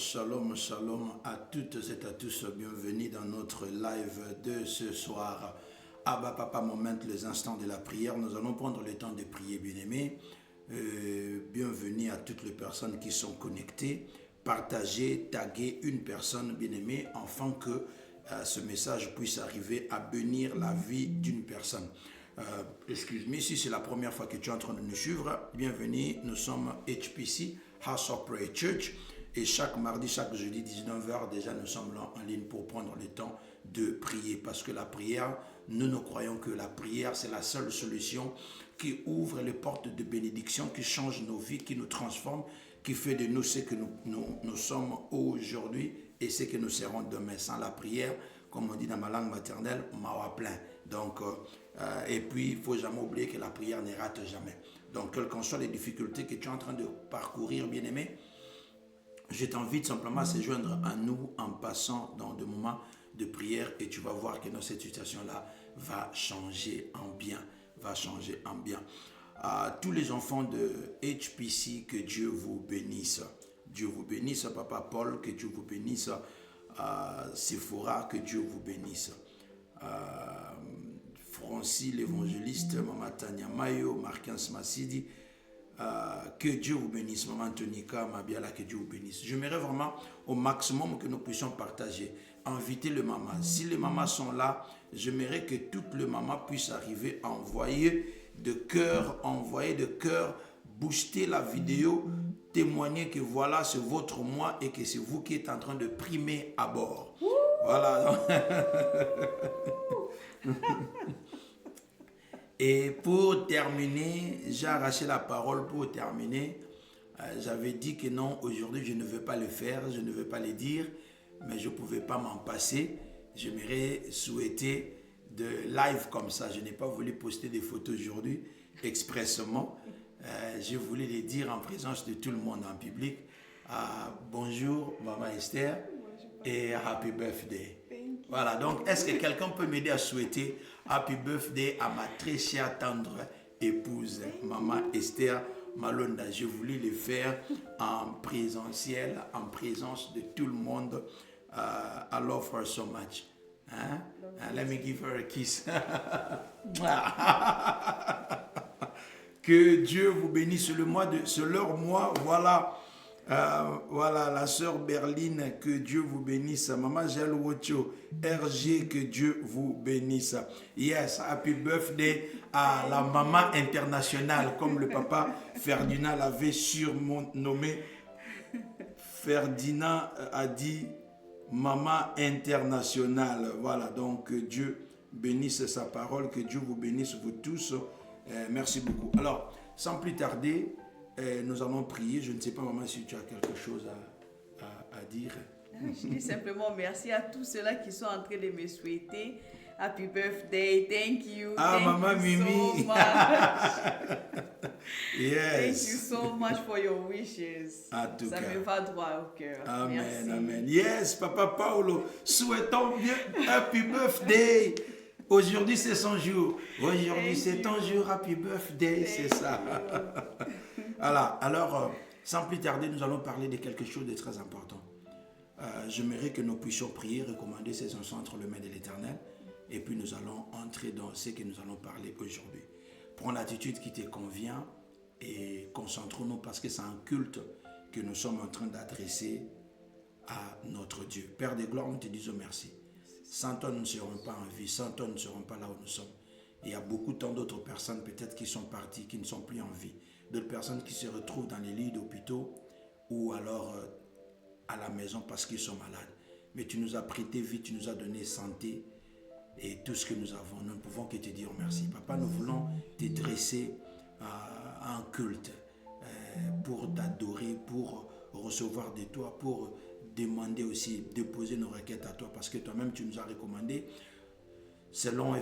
Shalom, shalom à toutes et à tous. Bienvenue dans notre live de ce soir. Abba Papa Moment, les instants de la prière. Nous allons prendre le temps de prier, bien-aimés. Bienvenue à toutes les personnes qui sont connectées. Partagez, taguez une personne bien-aimée afin que ce message puisse arriver à bénir la vie d'une personne. Excuse-moi, si c'est la première fois que tu es en train de nous suivre, bienvenue. Nous sommes HPC, House of Prayer Church. Et chaque mardi, chaque jeudi, 19h, déjà nous sommes là en ligne pour prendre le temps de prier. Parce que la prière, nous croyons que la prière, c'est la seule solution qui ouvre les portes de bénédiction, qui change nos vies, qui nous transforme, qui fait de nous ce que nous sommes aujourd'hui et ce que nous serons demain. Sans la prière, comme on dit dans ma langue maternelle, mawa plein. Donc, et puis, il ne faut jamais oublier que la prière ne rate jamais. Donc, quelles qu'en soient les difficultés que tu es en train de parcourir, bien-aimé, je t'invite simplement à se joindre à nous en passant dans des moments de prière et tu vas voir que dans cette situation-là va changer en bien, tous les enfants de HPC, que Dieu vous bénisse. Dieu vous bénisse, Papa Paul, que Dieu vous bénisse. Sephora, que Dieu vous bénisse. Francis l'évangéliste, Maman Tania Mayo, Marquins Massidi, que Dieu vous bénisse. Maman Tonika, Mabiala, que Dieu vous bénisse. J'aimerais vraiment au maximum que nous puissions partager. Inviter les mamans. Si les mamans sont là, j'aimerais que toutes les mamans puissent arriver à envoyer de cœur, booster la vidéo, témoigner que voilà, c'est votre moi et que c'est vous qui êtes en train de primer à bord. Voilà. Et pour terminer, j'ai arraché la parole pour terminer. J'avais dit que non, aujourd'hui je ne veux pas le faire, je ne veux pas le dire, mais je ne pouvais pas m'en passer. J'aimerais souhaiter de live comme ça. Je n'ai pas voulu poster des photos aujourd'hui expressément. Je voulais les dire en présence de tout le monde en public. Bonjour Maman Esther et Happy Birthday. Voilà, donc est-ce que quelqu'un peut m'aider à souhaiter Happy Birthday à ma très chère tendre épouse, Maman Esther Malonda. Je voulais le faire en présentiel, en présence de tout le monde. I love her so much. Hein? Let me give her a kiss. Que Dieu vous bénisse. C'est leur mois, voilà. Voilà, la sœur Berline, que Dieu vous bénisse. Maman Gel Wocho, RG, que Dieu vous bénisse. Yes, happy birthday à la maman internationale, comme le papa Ferdinand l'avait surnommé. Ferdinand a dit maman internationale. Voilà, donc que Dieu bénisse sa parole, que Dieu vous bénisse vous tous. Merci beaucoup. Alors, sans plus tarder, nous allons prier. Je ne sais pas, maman, si tu as quelque chose à dire. Je dis simplement merci à tous ceux-là qui sont en train de me souhaiter Happy birthday, thank you. Maman Mimi. So much. Yes. Thank you so much for your wishes. Ça me va droit au cœur. Amen, merci. amen. Yes, Papa Paulo, souhaitons bien Happy birthday. Aujourd'hui, c'est son jour. Aujourd'hui, c'est ton jour. Happy birthday, c'est ça. Voilà. Alors, sans plus tarder, nous allons parler de quelque chose de très important. J'aimerais que nous puissions prier, recommander ces enfants entre les mains de l'Éternel. Et puis, nous allons entrer dans ce que nous allons parler aujourd'hui. Prends l'attitude qui te convient et concentrons-nous parce que c'est un culte que nous sommes en train d'adresser à notre Dieu. Père de gloire, nous te disons merci. Sans toi, nous ne serons pas en vie. Sans toi, nous ne serons pas là où nous sommes. Il y a beaucoup tant d'autres personnes peut-être qui sont parties, qui ne sont plus en vie. D'autres personnes qui se retrouvent dans les lits d'hôpitaux ou alors à la maison parce qu'ils sont malades. Mais tu nous as prêté vie, tu nous as donné santé et tout ce que nous avons. Nous ne pouvons que te dire merci. Papa, nous voulons te dresser un culte pour t'adorer, pour recevoir de toi, pour demander aussi, déposer nos requêtes à toi parce que toi-même tu nous as recommandé selon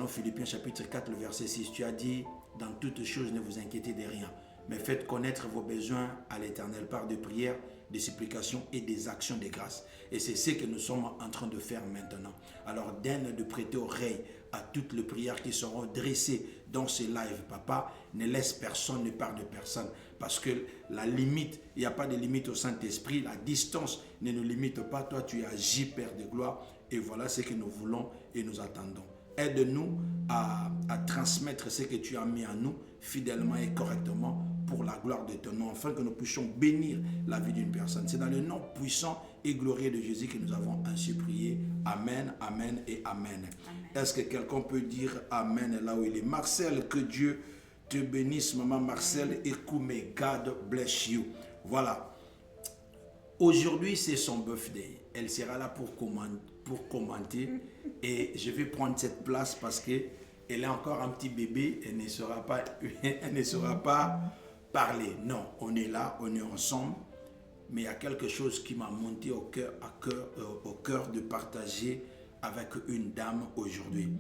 Philippiens chapitre 4 le verset 6, tu as dit dans toutes choses ne vous inquiétez de rien mais faites connaître vos besoins à l'Éternel par des prières, des supplications et des actions de grâce. Et c'est ce que nous sommes en train de faire maintenant. Alors daigne de prêter oreille à toutes les prières qui seront dressées dans ce live, papa. Ne laisse personne, ne parle de personne. Parce que la limite, il n'y a pas de limite au Saint-Esprit. La distance ne nous limite pas. Toi, tu agis, Père de gloire. Et voilà ce que nous voulons et nous attendons. Aide-nous à transmettre ce que tu as mis en nous fidèlement et correctement pour la gloire de ton nom, afin que nous puissions bénir la vie d'une personne. C'est dans le nom puissant et glorieux de Jésus que nous avons ainsi prié. Amen, amen et amen. Est-ce que quelqu'un peut dire amen là où il est? Marcel, que Dieu te bénisse, maman Marcel, et may God bless you. Voilà. Aujourd'hui, c'est son birthday. Elle sera là pour commenter. Et je vais prendre cette place parce qu'elle est encore un petit bébé. Elle ne saura pas parler. Non, on est là, on est ensemble. Mais il y a quelque chose qui m'a monté au cœur de partager avec une dame aujourd'hui.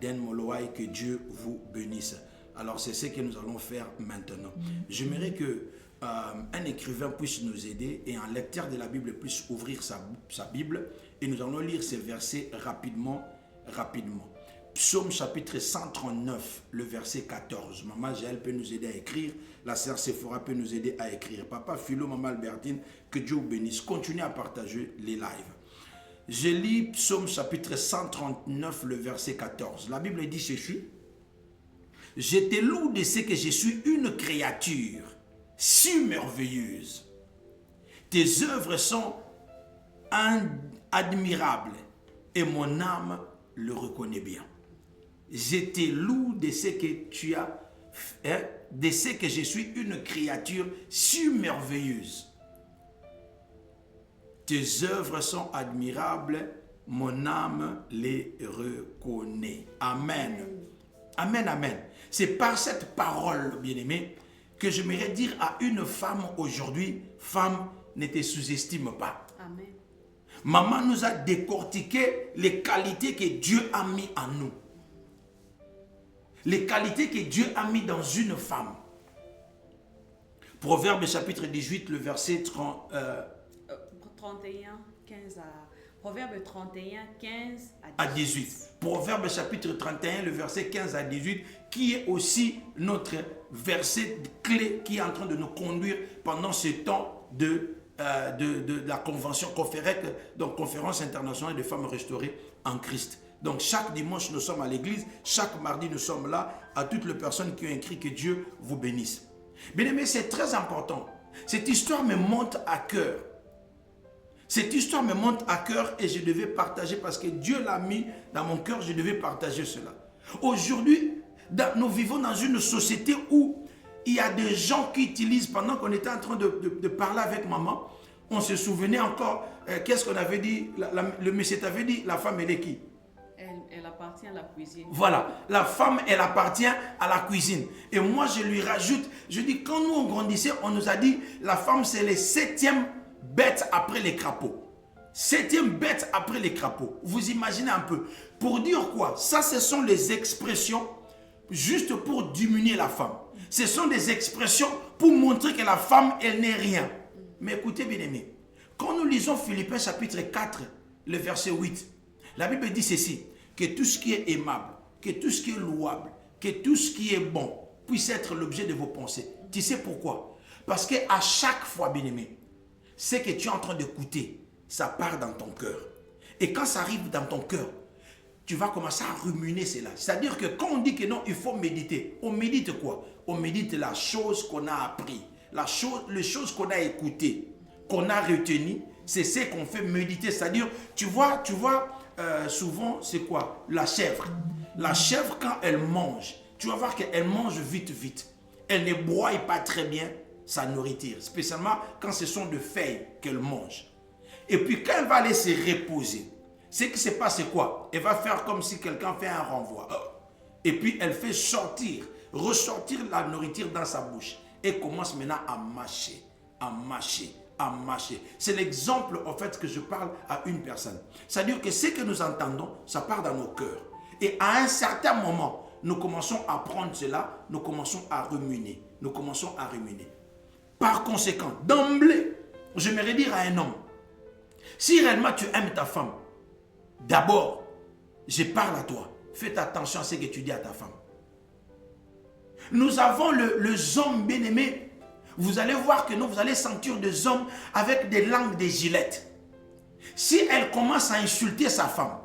Den Molowai, que Dieu vous bénisse. Alors c'est ce que nous allons faire maintenant. J'aimerais que un écrivain puisse nous aider et un lecteur de la Bible puisse ouvrir sa Bible et nous allons lire ces versets rapidement. Psaume chapitre 139, le verset 14. Maman Jaël peut nous aider à écrire. La sœur Sephora peut nous aider à écrire. Papa Philo, maman Albertine, que Dieu vous bénisse. Continuez à partager les lives. Je lis Psaume chapitre 139, le verset 14. La Bible dit ceci. Je te loue de ce que je suis une créature si merveilleuse. Tes œuvres sont admirables et mon âme le reconnaît bien. Je te loue de ce que tu as fait, de ce que je suis une créature si merveilleuse. Tes œuvres sont admirables, mon âme les reconnaît. Amen. Amen, amen. C'est par cette parole, bien-aimé, que j'aimerais dire à une femme aujourd'hui, femme, ne te sous-estime pas. Amen. Maman nous a décortiqué les qualités que Dieu a mis en nous. Les qualités que Dieu a mis dans une femme. Proverbe chapitre 18, le verset 31, 15 à... Proverbe 31, 15 à 18. Proverbe chapitre 31, le verset 15 à 18, qui est aussi notre verset clé qui est en train de nous conduire pendant ce temps de la convention donc conférence internationale des femmes restaurées en Christ. Donc chaque dimanche nous sommes à l'église, chaque mardi nous sommes là, à toutes les personnes qui ont écrit, que Dieu vous bénisse. Bien aimé, c'est très important. Cette histoire me monte à cœur. Cette histoire me monte à cœur et je devais partager parce que Dieu l'a mis dans mon cœur, je devais partager cela. Aujourd'hui, nous vivons dans une société où il y a des gens qui utilisent, pendant qu'on était en train de parler avec maman, on se souvenait encore, qu'est-ce qu'on avait dit, le monsieur t'avait dit, la femme elle est qui? Elle appartient à la cuisine. Voilà, la femme elle appartient à la cuisine. Et moi je lui rajoute, je dis, quand nous on grandissait, on nous a dit, la femme c'est le 7e bête après les crapauds. 7e bête après les crapauds. Vous imaginez un peu. Pour dire quoi? Ça, ce sont les expressions juste pour diminuer la femme. Ce sont des expressions pour montrer que la femme, elle n'est rien. Mais écoutez bien aimé, quand nous lisons Philippiens chapitre 4, le verset 8, la Bible dit ceci, que tout ce qui est aimable, que tout ce qui est louable, que tout ce qui est bon puisse être l'objet de vos pensées. Tu sais pourquoi? Parce qu'à chaque fois, bien aimé, ce que tu es en train d'écouter, ça part dans ton cœur. Et quand ça arrive dans ton cœur, tu vas commencer à ruminer cela. C'est-à-dire que quand on dit que non, il faut méditer, on médite quoi? On médite la chose qu'on a appris, les choses qu'on a écoutées, qu'on a retenues, c'est ce qu'on fait méditer. C'est-à-dire, tu vois, souvent, c'est quoi? La chèvre. La chèvre, quand elle mange, tu vas voir qu'elle mange vite. Elle ne broie pas très bien sa nourriture, spécialement quand ce sont des feuilles qu'elle mange. Et puis quand elle va aller se reposer, ce qui se passe c'est quoi? Elle va faire comme si quelqu'un fait un renvoi. Et puis elle fait ressortir la nourriture dans sa bouche. Et commence maintenant à mâcher. C'est l'exemple en fait que je parle à une personne. C'est-à-dire que ce que nous entendons, ça part dans nos cœurs. Et à un certain moment, nous commençons à prendre cela, nous commençons à ruminer. Nous commençons à ruminer. Par conséquent, d'emblée, j'aimerais dire à un homme, si réellement tu aimes ta femme, d'abord, je parle à toi. Fais attention à ce que tu dis à ta femme. Nous avons les hommes bien-aimés. Vous allez voir que nous, vous allez sentir des hommes avec des langues de gilettes. Si elle commence à insulter sa femme,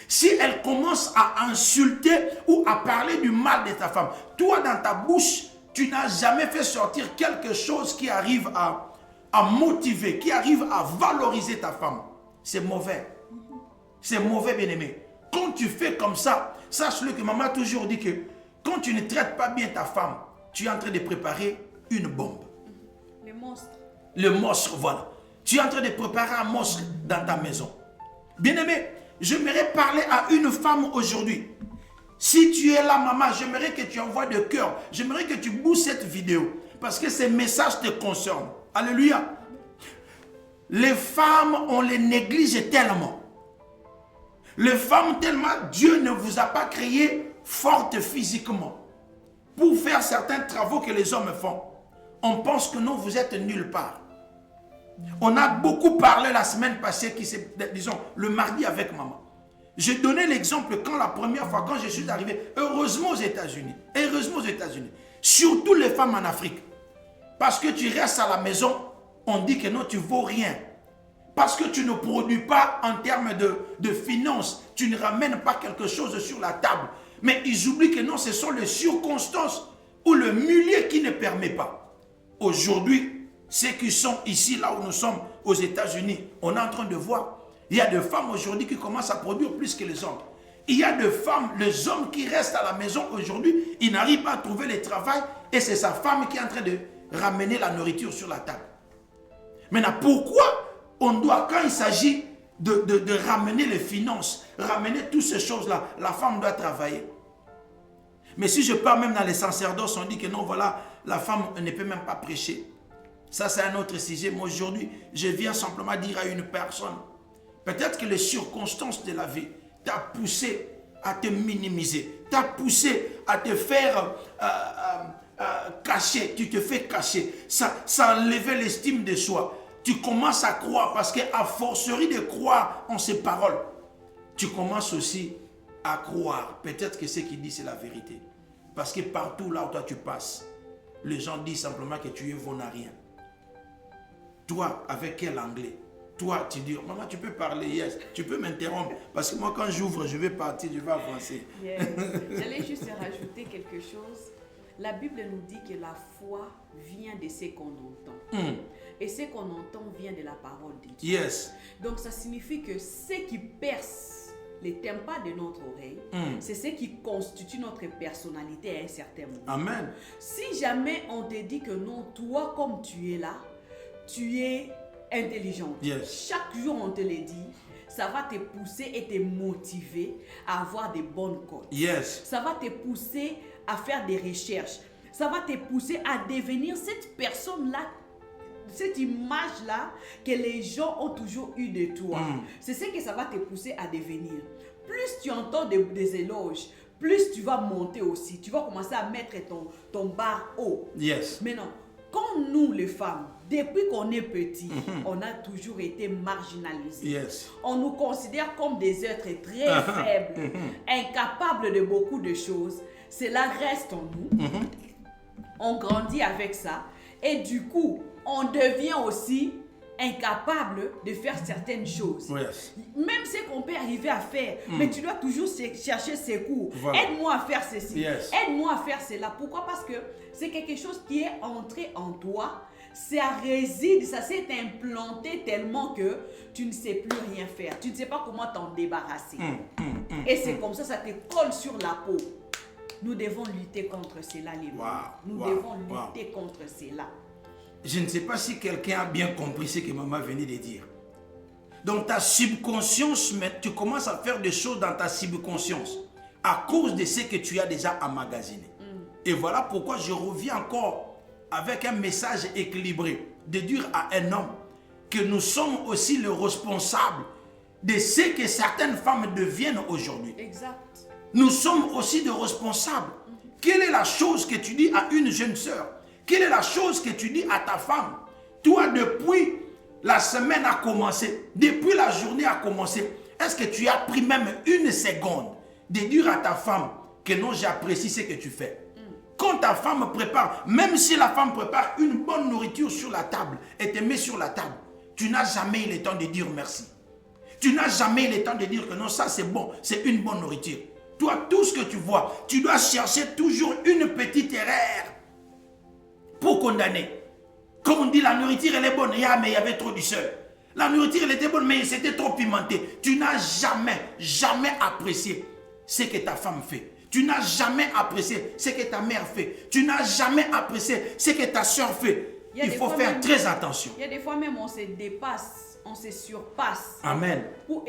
si elle commence à insulter ou à parler du mal de ta femme, toi dans ta bouche, tu n'as jamais fait sortir quelque chose qui arrive à motiver, qui arrive à valoriser ta femme. C'est mauvais. C'est mauvais, bien-aimé. Quand tu fais comme ça, sache-le que maman a toujours dit que quand tu ne traites pas bien ta femme, tu es en train de préparer une bombe. Le monstre. Le monstre, voilà. Tu es en train de préparer un monstre dans ta maison. Bien-aimé, j'aimerais parler à une femme aujourd'hui. Si tu es là, maman, j'aimerais que tu envoies de cœur. J'aimerais que tu bouges cette vidéo. Parce que ces messages te concernent. Alléluia. Les femmes, on les néglige tellement. Les femmes, tellement, Dieu ne vous a pas créé fortes physiquement. Pour faire certains travaux que les hommes font. On pense que non, vous êtes nulle part. On a beaucoup parlé la semaine passée, disons, le mardi avec maman. J'ai donné l'exemple quand la première fois, quand je suis arrivé, heureusement aux États-Unis, surtout les femmes en Afrique. Parce que tu restes à la maison, on dit que non, tu ne vaux rien. Parce que tu ne produis pas en termes de finances, tu ne ramènes pas quelque chose sur la table. Mais ils oublient que non, ce sont les circonstances ou le milieu qui ne permet pas. Aujourd'hui, ceux qui sont ici, là où nous sommes, aux États-Unis, on est en train de voir, il y a des femmes aujourd'hui qui commencent à produire plus que les hommes. Il y a des femmes, les hommes qui restent à la maison aujourd'hui, ils n'arrivent pas à trouver le travail et c'est sa femme qui est en train de ramener la nourriture sur la table. Maintenant, pourquoi on doit, quand il s'agit de ramener les finances, ramener toutes ces choses-là, la femme doit travailler? Mais si je parle même dans les sacerdoces, on dit que non, voilà, la femme ne peut même pas prêcher. Ça, c'est un autre sujet. Mais aujourd'hui, je viens simplement dire à une personne, peut-être que les circonstances de la vie t'ont poussé à te minimiser, t'ont poussé à te faire cacher, tu te fais cacher. Ça a enlevé l'estime de soi. Tu commences à croire, parce qu'à forcerie de croire en ces paroles, tu commences aussi à croire. Peut-être que ce qu'il dit, c'est la vérité. Parce que partout là où toi tu passes, les gens disent simplement que tu es bon à rien. Toi, avec quel anglais? Toi, tu dis, maman, tu peux parler, yes. Tu peux m'interrompre. Parce que moi, quand j'ouvre, je vais partir, je vais avancer. Yes. J'allais juste rajouter quelque chose. La Bible nous dit que la foi vient de ce qu'on entend. Et ce qu'on entend vient de la parole de Dieu. Yes. Donc, ça signifie que ce qui perce les tympans de notre oreille, c'est ce qui constitue notre personnalité à un certain moment. Amen. Si jamais on te dit que non, toi, comme tu es là, tu es intelligente. Yes. Chaque jour, on te le dit, ça va te pousser et te motiver à avoir des bonnes codes. Yes. Ça va te pousser à faire des recherches. Ça va te pousser à devenir cette personne-là, cette image-là que les gens ont toujours eu de toi. C'est ce que ça va te pousser à devenir. Plus tu entends des éloges, plus tu vas monter aussi. Tu vas commencer à mettre ton bar haut. Yes. Maintenant, quand nous, les femmes, depuis qu'on est petit, on a toujours été marginalisés. Yes. On nous considère comme des êtres très faibles, incapables de beaucoup de choses. Cela reste en nous. On grandit avec ça. Et du coup, on devient aussi incapable de faire certaines choses. Yes. Même ce qu'on peut arriver à faire, mais tu dois toujours chercher secours. Voilà. Aide-moi à faire ceci. Yes. Aide-moi à faire cela. Pourquoi? Parce que c'est quelque chose qui est entré en toi. Ça réside, ça s'est implanté tellement que tu ne sais plus rien faire. Tu ne sais pas comment t'en débarrasser. Et c'est comme ça te colle sur la peau. Nous devons lutter contre cela, les femmes. Nous devons lutter contre cela. Je ne sais pas si quelqu'un a bien compris ce que maman venait de dire. Dans ta subconscience, tu commences à faire des choses dans ta subconscience à cause de ce que tu as déjà emmagasiné. Et voilà pourquoi je reviens encore avec un message équilibré de dire à un homme que nous sommes aussi le responsable de ce que certaines femmes deviennent aujourd'hui. Exact. nous sommes aussi des responsables. Quelle est la chose que tu dis à une jeune sœur? Quelle est la chose que tu dis à ta femme? Toi, depuis la semaine a commencé, depuis la journée a commencé, est-ce que tu as pris même une seconde de dire à ta femme que non, j'apprécie ce que tu fais? Quand ta femme prépare, même si la femme prépare une bonne nourriture sur la table et te met sur la table, tu n'as jamais eu le temps de dire merci. Tu n'as jamais eu le temps de dire que non, ça c'est bon, c'est une bonne nourriture. Toi, tout ce que tu vois, tu dois chercher toujours une petite erreur pour condamner. Comme on dit, la nourriture elle est bonne, mais il y avait trop du sel. La nourriture elle était bonne, mais c'était trop pimenté. Tu n'as jamais apprécié ce que ta femme fait. Tu n'as jamais apprécié ce que ta mère fait. Tu n'as jamais apprécié ce que ta soeur fait. Il faut faire très attention. Il y a des fois même on se dépasse, on se surpasse. Amen. Pour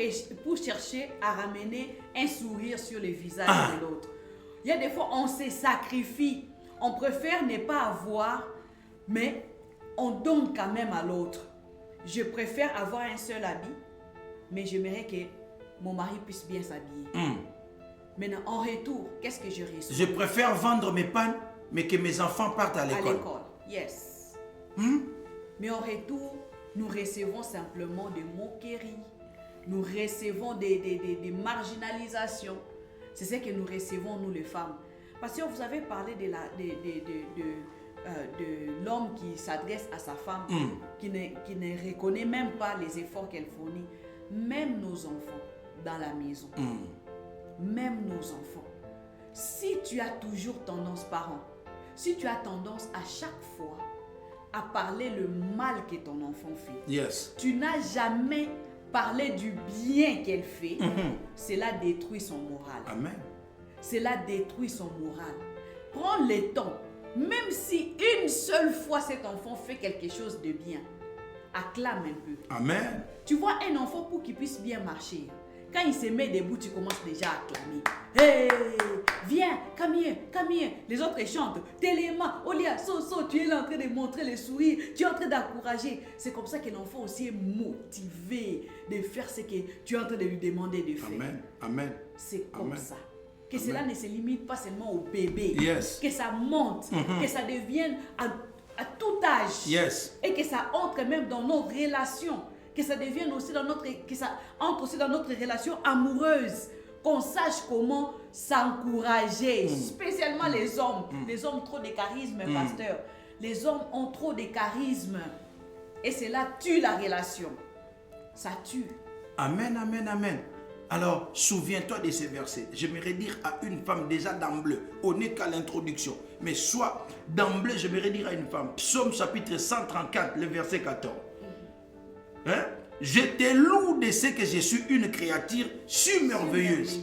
chercher à ramener un sourire sur le visage de l'autre. Il y a des fois on se sacrifie. On préfère ne pas avoir, mais on donne quand même à l'autre. Je préfère avoir un seul habit, mais j'aimerais que mon mari puisse bien s'habiller. Maintenant, en retour, qu'est-ce que je reçois? Je préfère vendre mes pannes, mais que mes enfants partent à l'école. Yes. Mais en retour, nous recevons simplement des moqueries. Nous recevons des marginalisations. C'est ce que nous recevons, nous les femmes. Parce que vous avez parlé de l'homme qui s'adresse à sa femme, qui ne reconnaît même pas les efforts qu'elle fournit. Même nos enfants dans la maison. Même nos enfants. Si tu as toujours tendance, parent, si tu as tendance à chaque fois à parler le mal que ton enfant fait, tu n'as jamais parlé du bien qu'elle fait, cela détruit son moral. Amen. Cela détruit son moral. Prends le temps, même si une seule fois cet enfant fait quelque chose de bien, acclame un peu. Amen. Tu vois un enfant pour qu'il puisse bien marcher. Quand il se met debout, tu commences déjà à acclamer. Hey, viens, come here. Les autres chantent. Téléma, Olia, tu es là en train de montrer le sourire. Tu es en train d'encourager. C'est comme ça que l'enfant aussi est motivé de faire ce que tu es en train de lui demander de faire. Amen. C'est comme ça. Que cela ne se limite pas seulement au bébé. Que ça monte, que ça devienne à tout âge. Et que ça entre même dans nos relations. Que ça devienne aussi que ça entre aussi dans notre relation amoureuse, qu'on sache comment s'encourager, spécialement les hommes. Les hommes ont trop de charisme, pasteur. Les hommes ont trop de charisme et cela tue la relation. Ça tue. Amen. Alors, souviens-toi de ces versets. J'aimerais dire à une femme déjà d'emblée, on n'est qu'à l'introduction, mais soit d'emblée, j'aimerais dire à une femme, Psaume chapitre 134, le verset 14. Je te loue de ce que je suis une créature merveilleuse.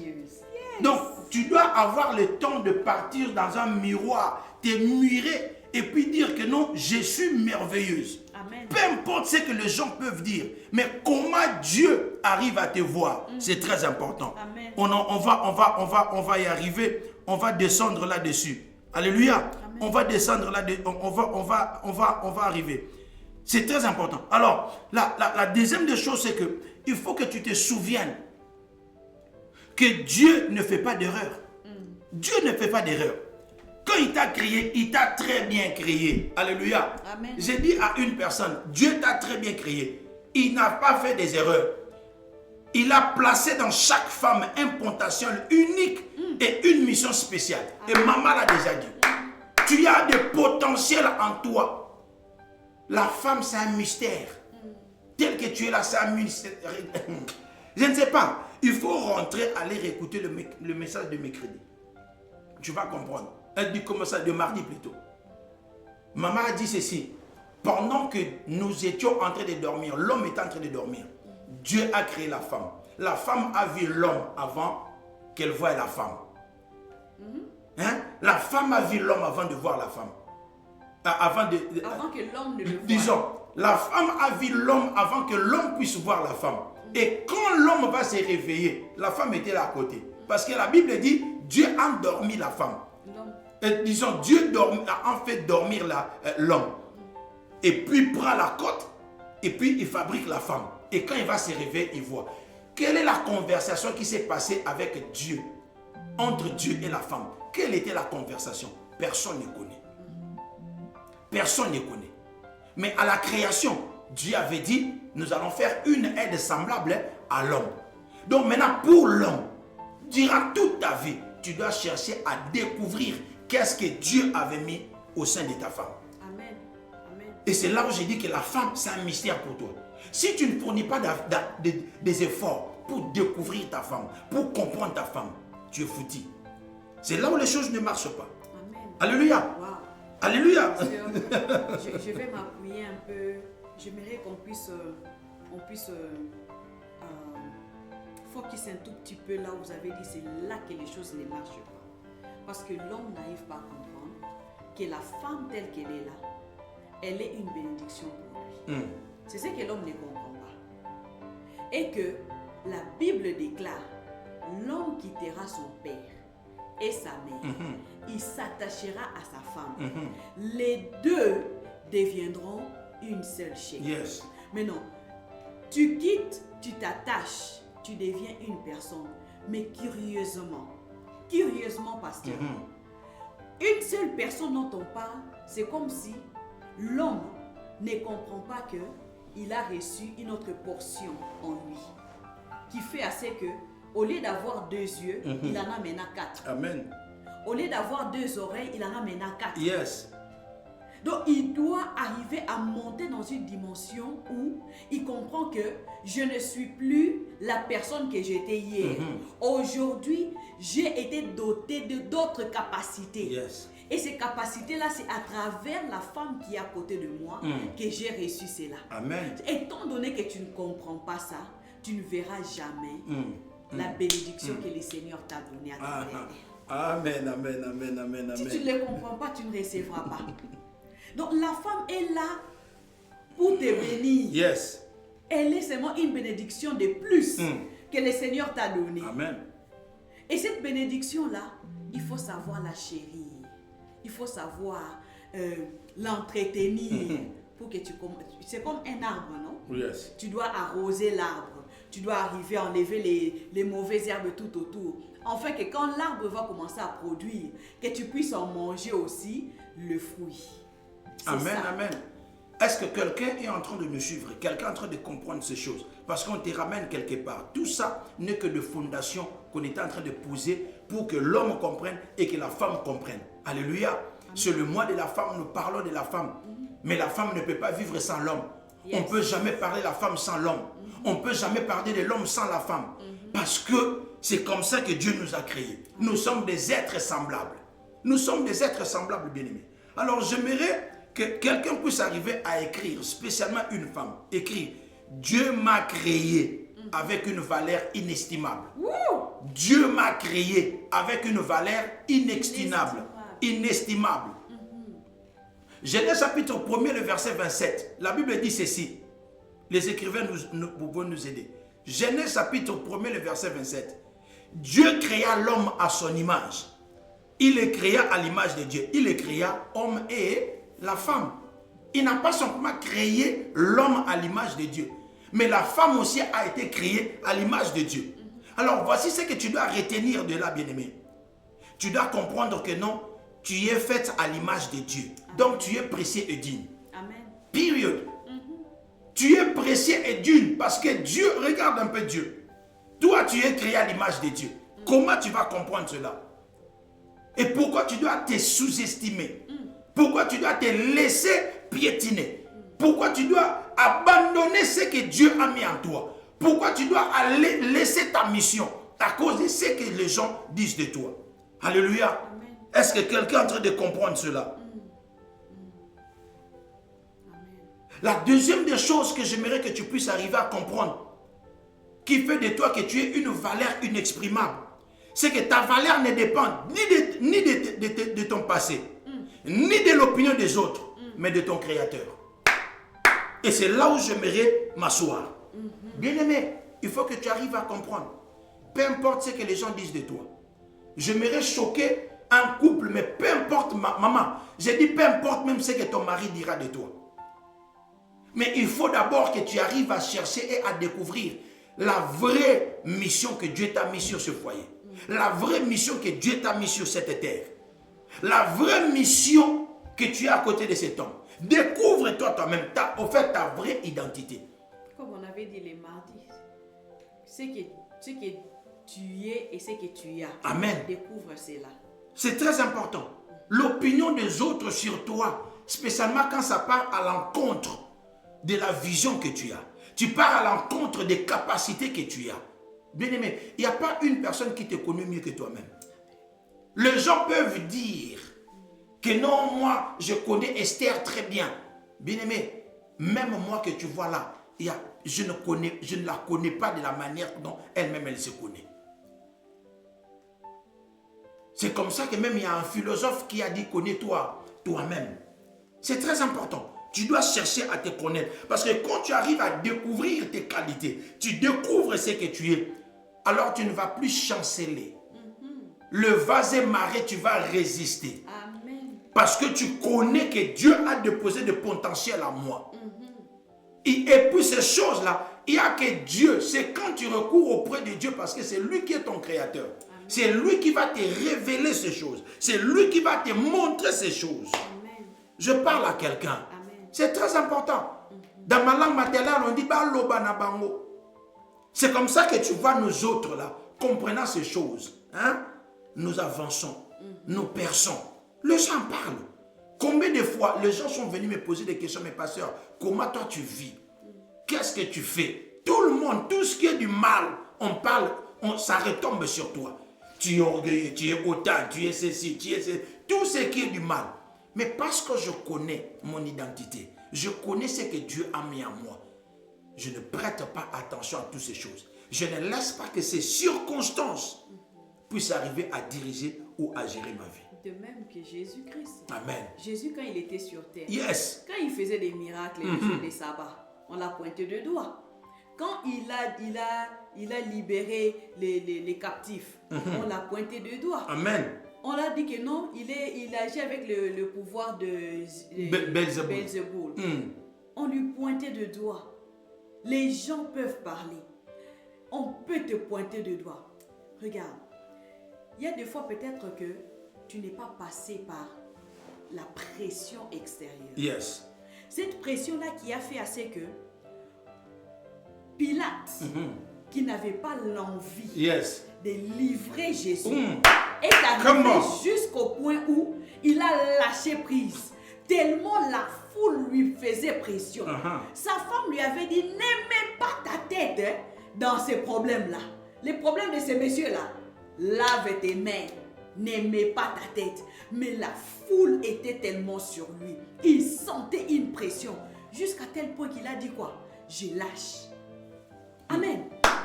Donc, tu dois avoir le temps de partir dans un miroir, te mirer et puis dire que non, je suis merveilleuse. Amen. Peu importe ce que les gens peuvent dire, mais comment Dieu arrive à te voir, c'est très important. Amen. On va y arriver, on va descendre là-dessus. Alléluia. Amen. On va descendre là-dessus, on va arriver. C'est très important. Alors, la deuxième des choses, c'est que il faut que tu te souviennes que Dieu ne fait pas d'erreur. Dieu ne fait pas d'erreur. Quand il t'a créé, il t'a très bien créé. Alléluia. Amen. J'ai dit à une personne, Dieu t'a très bien créé. Il n'a pas fait des erreurs. Il a placé dans chaque femme un potentiel unique et une mission spéciale. Et maman l'a déjà dit. Tu as des potentiels en toi. La femme, c'est un mystère. Tel que tu es là, c'est un mystère. Je ne sais pas. Il faut rentrer, aller réécouter le message de mercredi. Tu vas comprendre. Elle dit comment ça, de mardi plutôt. Maman a dit ceci. Pendant que nous étions en train de dormir, l'homme était en train de dormir. Dieu a créé la femme. La femme a vu l'homme avant qu'elle voie la femme. La femme a vu l'homme avant de voir la femme. Avant que l'homme ne le voie. Disons, la femme a vu l'homme avant que l'homme puisse voir la femme. Et quand l'homme va se réveiller, la femme était là à côté. Parce que la Bible dit, Dieu a endormi la femme. Disons, Dieu a fait dormir l'homme. Et puis il prend la côte, et puis il fabrique la femme. Et quand il va se réveiller, il voit. Quelle est la conversation qui s'est passée avec Dieu entre Dieu et la femme. Quelle était la conversation? Personne ne connaît. Personne ne connaît. Mais à la création, Dieu avait dit, nous allons faire une aide semblable à l'homme. Donc maintenant, pour l'homme, durant toute ta vie, tu dois chercher à découvrir qu'est-ce que Dieu avait mis au sein de ta femme. Amen. Amen. Et c'est là où j'ai dit que la femme, c'est un mystère pour toi. Si tu ne fournis pas des efforts pour découvrir ta femme, pour comprendre ta femme, tu es foutu. C'est là où les choses ne marchent pas. Amen. Alléluia. Wow. Alléluia. Je vais m'appuyer un peu. J'aimerais qu'on puisse focus un tout petit peu là où vous avez dit c'est là que les choses ne marchent pas. Parce que l'homme n'arrive pas à comprendre que la femme telle qu'elle est là, elle est une bénédiction pour lui. C'est ce que l'homme ne comprend pas. Et que la Bible déclare, l'homme quittera son père et sa mère. Il s'attachera à sa femme. Les deux deviendront une seule chair. Yes. Mais non, tu quittes, tu t'attaches, tu deviens une personne. Mais curieusement, pasteur, une seule personne dont on parle, c'est comme si l'homme ne comprend pas que il a reçu une autre portion en lui, qui fait assez que, au lieu d'avoir 2 yeux, il en a maintenant 4. Amen. Au lieu d'avoir 2 oreilles, il en a maintenant 4. Yes. Donc, il doit arriver à monter dans une dimension où il comprend que je ne suis plus la personne que j'étais hier. Aujourd'hui, j'ai été doté d'autres capacités. Yes. Et ces capacités-là, c'est à travers la femme qui est à côté de moi que j'ai reçu cela. Amen. Étant donné que tu ne comprends pas ça, tu ne verras jamais la bénédiction que le Seigneur t'a donnée à travers elle. Amen, amen, amen, amen, amen. Si tu ne le comprends pas, tu ne recevras pas. Donc la femme est là pour te bénir. Yes. Elle est seulement une bénédiction de plus que le Seigneur t'a donnée. Amen. Et cette bénédiction-là, il faut savoir la chérir. Il faut savoir l'entretenir pour que tu commences. C'est comme un arbre, non? Yes. Tu dois arroser l'arbre. Tu dois arriver à enlever les mauvaises herbes tout autour. Enfin que quand l'arbre va commencer à produire, que tu puisses en manger aussi le fruit. Amen, ça. amen. Est-ce que quelqu'un est en train de me suivre? Quelqu'un est en train de comprendre ces choses? Parce qu'on te ramène quelque part. Tout ça n'est que de fondation qu'on est en train de poser pour que l'homme comprenne et que la femme comprenne. Alléluia. C'est le mois de la femme, nous parlons de la femme. Mais la femme ne peut pas vivre sans l'homme. Yes. On ne peut jamais parler de la femme sans l'homme. On ne peut jamais parler de l'homme sans la femme. Parce que c'est comme ça que Dieu nous a créés. Nous sommes des êtres semblables. Nous sommes des êtres semblables, bien-aimés. Alors j'aimerais que quelqu'un puisse arriver à écrire, spécialement une femme, écrire « Dieu m'a créé avec une valeur inestimable. » Dieu m'a créé avec une valeur inestimable. Inestimable. Genèse chapitre 1er, le verset 27. La Bible dit ceci. Les écrivains pouvons nous aider. Genèse chapitre 1er, le verset 27. Dieu créa l'homme à son image. Il le créa à l'image de Dieu. Il le créa homme et la femme. Il n'a pas simplement créé l'homme à l'image de Dieu. Mais la femme aussi a été créée à l'image de Dieu. Alors voici ce que tu dois retenir de là, bien-aimé. Tu dois comprendre que non, tu es faite à l'image de Dieu. Donc tu es précieux et digne. Amen. Période. Tu es précieux et digne parce que Dieu, regarde un peu Dieu. Toi, tu es créé à l'image de Dieu. Comment tu vas comprendre cela? Et pourquoi tu dois te sous-estimer? Pourquoi tu dois te laisser piétiner? Pourquoi tu dois abandonner ce que Dieu a mis en toi? Pourquoi tu dois aller laisser ta mission à cause de ce que les gens disent de toi? Alléluia. Est-ce que quelqu'un est en train de comprendre cela? La deuxième des choses que j'aimerais que tu puisses arriver à comprendre, qui fait de toi que tu es une valeur inexprimable, c'est que ta valeur ne dépend ni de ton passé, ni de l'opinion des autres, mais de ton Créateur. Et c'est là où j'aimerais m'asseoir. Bien-aimé, il faut que tu arrives à comprendre. Peu importe ce que les gens disent de toi. J'aimerais choquer un couple, mais peu importe, maman, j'ai dit peu importe même ce que ton mari dira de toi. Mais il faut d'abord que tu arrives à chercher et à découvrir la vraie mission que Dieu t'a mis sur ce foyer. La vraie mission que Dieu t'a mise sur cette terre. La vraie mission que tu as à côté de cet homme. Découvre-toi toi-même, en fait, ta vraie identité. Comme on avait dit les mardis, ce que tu es et ce que tu as. Amen. Découvre cela. C'est très important. L'opinion des autres sur toi, spécialement quand ça part à l'encontre de la vision que tu as. Tu pars à l'encontre des capacités que tu as. Bien-aimé, il n'y a pas une personne qui te connaît mieux que toi-même. Les gens peuvent dire que non, moi, je connais Esther très bien. Bien-aimé, même moi que tu vois là, je ne la connais pas de la manière dont elle-même, elle se connaît. C'est comme ça que même il y a un philosophe qui a dit, connais-toi toi-même. C'est très important. Tu dois chercher à te connaître. Parce que quand tu arrives à découvrir tes qualités, tu découvres ce que tu es, alors tu ne vas plus chanceler. Le vase est marré, tu vas résister. Amen. Parce que tu connais que Dieu a déposé de potentiel en moi. Et puis ces choses-là, il n'y a que Dieu. C'est quand tu recours auprès de Dieu parce que c'est lui qui est ton créateur. Amen. C'est lui qui va te révéler ces choses. C'est lui qui va te montrer ces choses. Amen. Je parle à quelqu'un. C'est très important. Dans ma langue maternelle, on dit Baloba na bango. C'est comme ça que tu vois nous autres là, comprenant ces choses. Hein? Nous avançons, nous perçons. Les gens parlent. Combien de fois les gens sont venus me poser des questions, mes pasteurs, comment toi tu vis? Qu'est-ce que tu fais? Tout le monde, tout ce qui est du mal, on parle, ça retombe sur toi. Tu es orgueilleux, tu es hautain, tu es ceci, tu es ceci, tout ce qui est du mal. Mais parce que je connais mon identité, je connais ce que Dieu a mis en moi, je ne prête pas attention à toutes ces choses. Je ne laisse pas que ces circonstances puissent arriver à diriger ou à gérer ma vie. De même que Jésus-Christ. Amen. Jésus, quand il était sur terre, yes. Quand il faisait des miracles les jours des sabbats, on l'a pointé de doigt. Quand il a libéré les captifs, on l'a pointé de doigt. Amen. On a dit que non, il agit avec le pouvoir de Belzéboul. On lui pointait de doigt. Les gens peuvent parler. On peut te pointer de doigt. Regarde, il y a des fois peut-être que tu n'es pas passé par la pression extérieure. Yes. Cette pression-là qui a fait assez que Pilate, qui n'avait pas l'envie de livrer Jésus, est arrivé jusqu'au point où il a lâché prise. Tellement la foule lui faisait pression. Sa femme lui avait dit, ne mets pas ta tête dans ces problèmes-là. Les problèmes de ces messieurs-là, lave tes mains, ne mets pas ta tête. Mais la foule était tellement sur lui. Il sentait une pression. Jusqu'à tel point qu'il a dit quoi? Je lâche. Amen.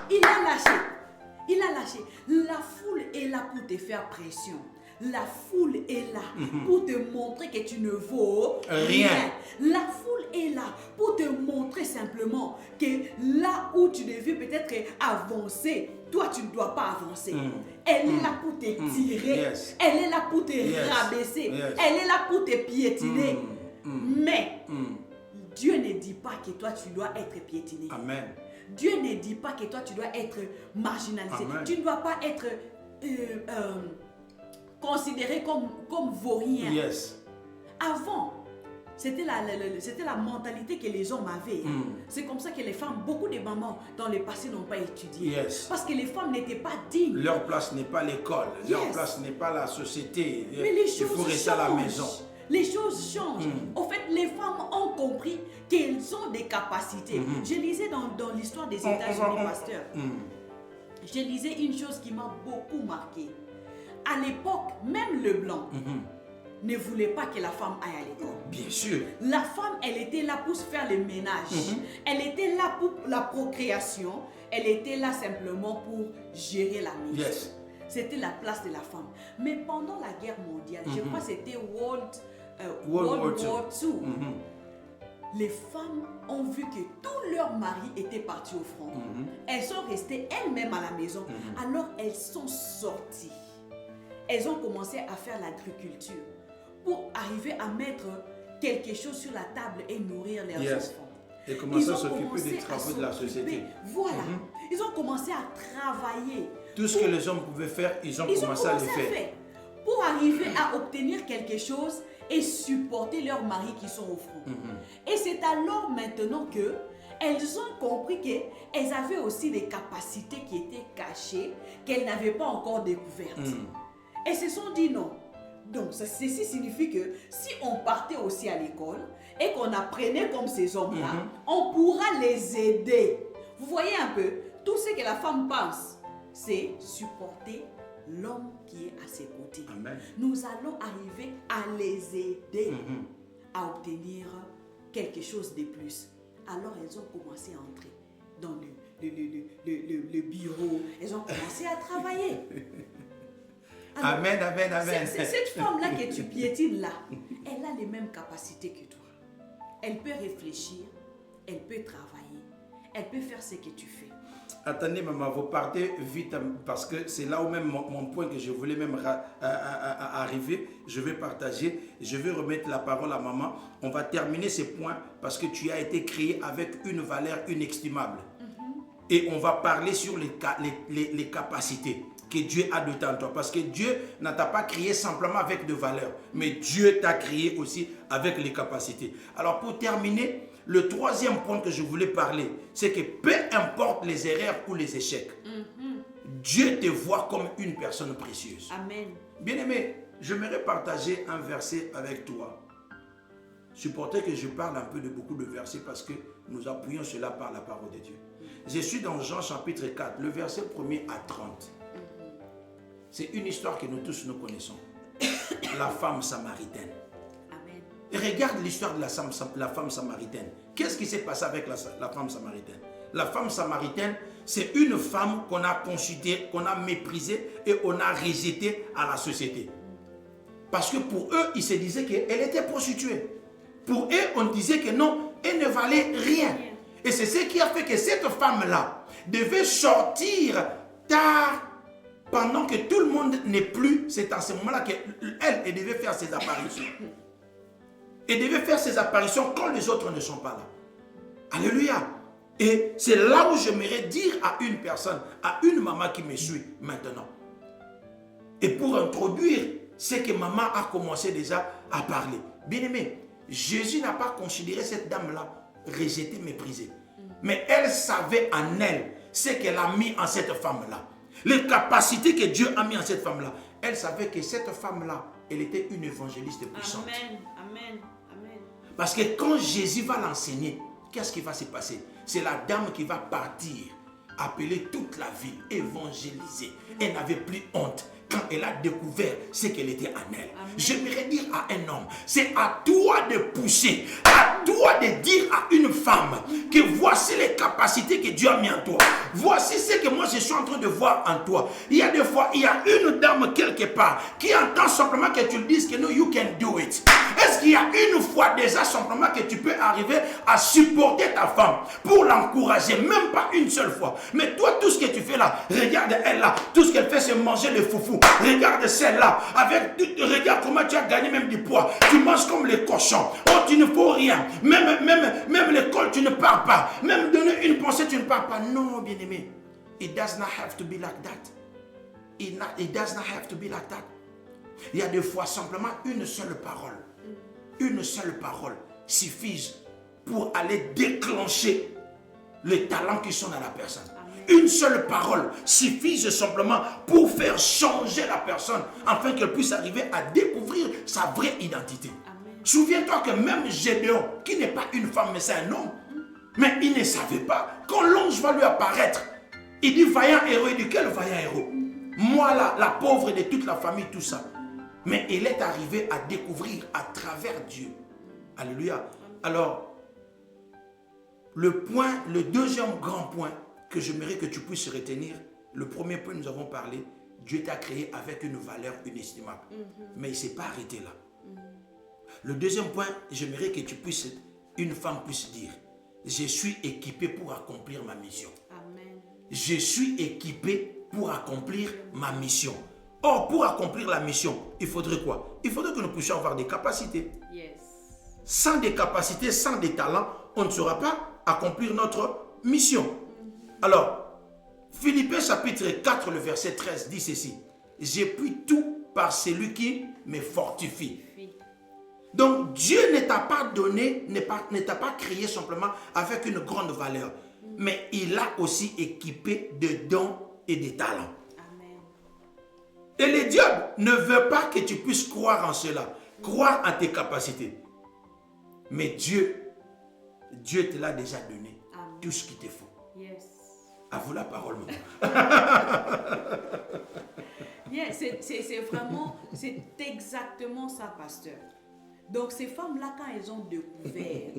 Il a lâché. Il a lâché. La foule est là pour te faire pression. La foule est là pour te montrer que tu ne vaux rien. La foule est là pour te montrer simplement que là où tu devais peut-être avancer, toi tu ne dois pas avancer. Elle est là pour te tirer. Elle est là pour te rabaisser. Elle est là pour te piétiner. Mais Dieu ne dit pas que toi tu dois être piétiné. Amen. Dieu ne dit pas que toi tu dois être marginalisé. Amen. Tu ne dois pas être considéré comme vaurien. Yes. Avant, c'était la mentalité que les hommes avaient. C'est comme ça que les femmes, beaucoup de mamans dans le passé n'ont pas étudié. Parce que les femmes n'étaient pas dignes. Leur place n'est pas l'école. Leur place n'est pas la société. Mais les choses il faut rester à la maison. Les choses changent. Au fait, les femmes ont compris qu'elles ont des capacités. Je lisais dans l'histoire des États-Unis, pasteur. Je lisais une chose qui m'a beaucoup marqué. À l'époque, même le blanc ne voulait pas que la femme aille à l'école. Bien sûr. La femme, elle était là pour se faire le ménage. Elle était là pour la procréation. Elle était là simplement pour gérer la maison. C'était la place de la femme. Mais pendant la guerre mondiale, je crois que c'était World War II, les femmes ont vu que tous leurs maris étaient partis au front. Elles sont restées elles-mêmes à la maison. Alors elles sont sorties. Elles ont commencé à faire l'agriculture pour arriver à mettre quelque chose sur la table et nourrir leurs enfants. Et commencer à s'occuper des travaux de la société. Voilà. Ils ont commencé à travailler Tout ce que les hommes pouvaient faire, ils ont commencé à le faire. Pour arriver à obtenir quelque chose et supporter leurs maris qui sont au front. Et c'est alors maintenant que elles ont compris qu'elles avaient aussi des capacités qui étaient cachées, qu'elles n'avaient pas encore découvertes. Elles se sont dit non. Donc, ceci signifie que si on partait aussi à l'école et qu'on apprenait comme ces hommes-là, on pourra les aider. Vous voyez un peu, tout ce que la femme pense, c'est supporter l'homme qui est à ses côtés. Amen. Nous allons arriver à les aider à obtenir quelque chose de plus. Alors, elles ont commencé à entrer dans le bureau. Elles ont commencé à travailler. Alors, amen, amen, amen. Cette femme-là que tu piétines là, elle a les mêmes capacités que toi. Elle peut réfléchir, elle peut travailler, elle peut faire ce que tu fais. Attendez, maman, vous partez vite parce que c'est là où même mon point que je voulais même arriver. Je vais partager, je vais remettre la parole à maman. On va terminer ces points parce que tu as été créé avec une valeur inestimable. Et on va parler sur les capacités que Dieu a de en toi. Parce que Dieu n'a pas créé simplement avec de valeurs, mais Dieu t'a créé aussi avec les capacités. Alors pour terminer, le troisième point que je voulais parler, c'est que peu importe les erreurs ou les échecs, Dieu te voit comme une personne précieuse. Amen. Bien-aimé, j'aimerais partager un verset avec toi. Supportez que je parle un peu de beaucoup de versets parce que nous appuyons cela par la parole de Dieu. Je suis dans Jean chapitre 4, le verset 1er à 30. C'est une histoire que nous tous nous connaissons. La femme samaritaine. Amen. Et regarde l'histoire de la femme samaritaine. Qu'est-ce qui s'est passé avec la femme samaritaine? La femme samaritaine, c'est une femme qu'on a considérée, qu'on a méprisée et on a rejetée à la société. Parce que pour eux, ils se disaient qu'elle était prostituée. Pour eux, on disait que non, elle ne valait rien. Et c'est ce qui a fait que cette femme-là devait sortir tard pendant que tout le monde n'est plus. C'est à ce moment-là qu'elle devait faire ses apparitions. Elle devait faire ses apparitions quand les autres ne sont pas là. Alléluia. Et c'est là où j'aimerais dire à une personne, à une maman qui me suit maintenant. Et pour introduire ce que maman a commencé déjà à parler. Bien aimé, Jésus n'a pas considéré cette dame-là rejetée, méprisée. Mais elle savait en elle ce qu'elle a mis en cette femme-là. Les capacités que Dieu a mis en cette femme-là. Elle savait que cette femme-là, elle était une évangéliste puissante. Amen, amen, amen. Parce que quand Jésus va l'enseigner, qu'est-ce qui va se passer? C'est la dame qui va partir, appeler toute la ville, évangéliser. Elle n'avait plus honte quand elle a découvert ce qu'elle était en elle. J'aimerais dire à un homme, c'est à toi de pousser, à toi de dire à une femme que voici les capacités que Dieu a mis en toi. Voici ce que moi je suis en train de voir en toi. Il y a des fois, il y a une dame quelque part qui entend simplement que tu lui dises que no, you can do it. Est-ce qu'il y a une fois déjà simplement que tu peux arriver à supporter ta femme pour l'encourager, même pas une seule fois. Mais toi, tout ce que tu fais là, regarde elle là, tout ce qu'elle fait c'est manger le foufou. Regarde celle-là, regarde comment tu as gagné même du poids. Tu manges comme les cochons. Oh, tu ne faut rien. Même l'école, tu ne pars pas. Même donner une pensée, tu ne pars pas. Non, bien-aimé. It does not have to be like that. It does not have to be like that. Il y a des fois simplement une seule parole. Une seule parole suffit pour aller déclencher les talents qui sont dans la personne. Une seule parole suffit simplement pour faire changer la personne afin qu'elle puisse arriver à découvrir sa vraie identité. Souviens-toi que même Gédéon, qui n'est pas une femme mais c'est un homme, mais il ne savait pas quand l'ange va lui apparaître. Il dit vaillant héros, il dit quel vaillant héros? Moi là, la pauvre de toute la famille, tout ça. Mais il est arrivé à découvrir à travers Dieu. Alléluia. Alors, le deuxième grand point que j'aimerais que tu puisses retenir, le premier point nous avons parlé, Dieu t'a créé avec une valeur inestimable. Mais il ne s'est pas arrêté là. Le deuxième point, j'aimerais que une femme puisse dire, je suis équipé pour accomplir ma mission. Amen. Je suis équipé pour accomplir ma mission. Or, pour accomplir la mission, il faudrait quoi? Il faudrait que nous puissions avoir des capacités. Yes. Sans des capacités, sans des talents, on ne saura pas accomplir notre mission. Alors, Philippiens chapitre 4, le verset 13 dit ceci. J'ai pu tout par celui qui me fortifie. Donc Dieu ne t'a pas donné, ne t'a pas créé simplement avec une grande valeur. Mais il a aussi équipé de dons et de talents. Amen. Et le diable ne veut pas que tu puisses croire en cela. Croire en tes capacités. Mais Dieu te l'a déjà donné. Amen. Tout ce qu'il te faut. Yes. À vous la parole, maman. Yes, c'est vraiment, c'est exactement ça, pasteur. Donc ces femmes-là, quand elles ont découvert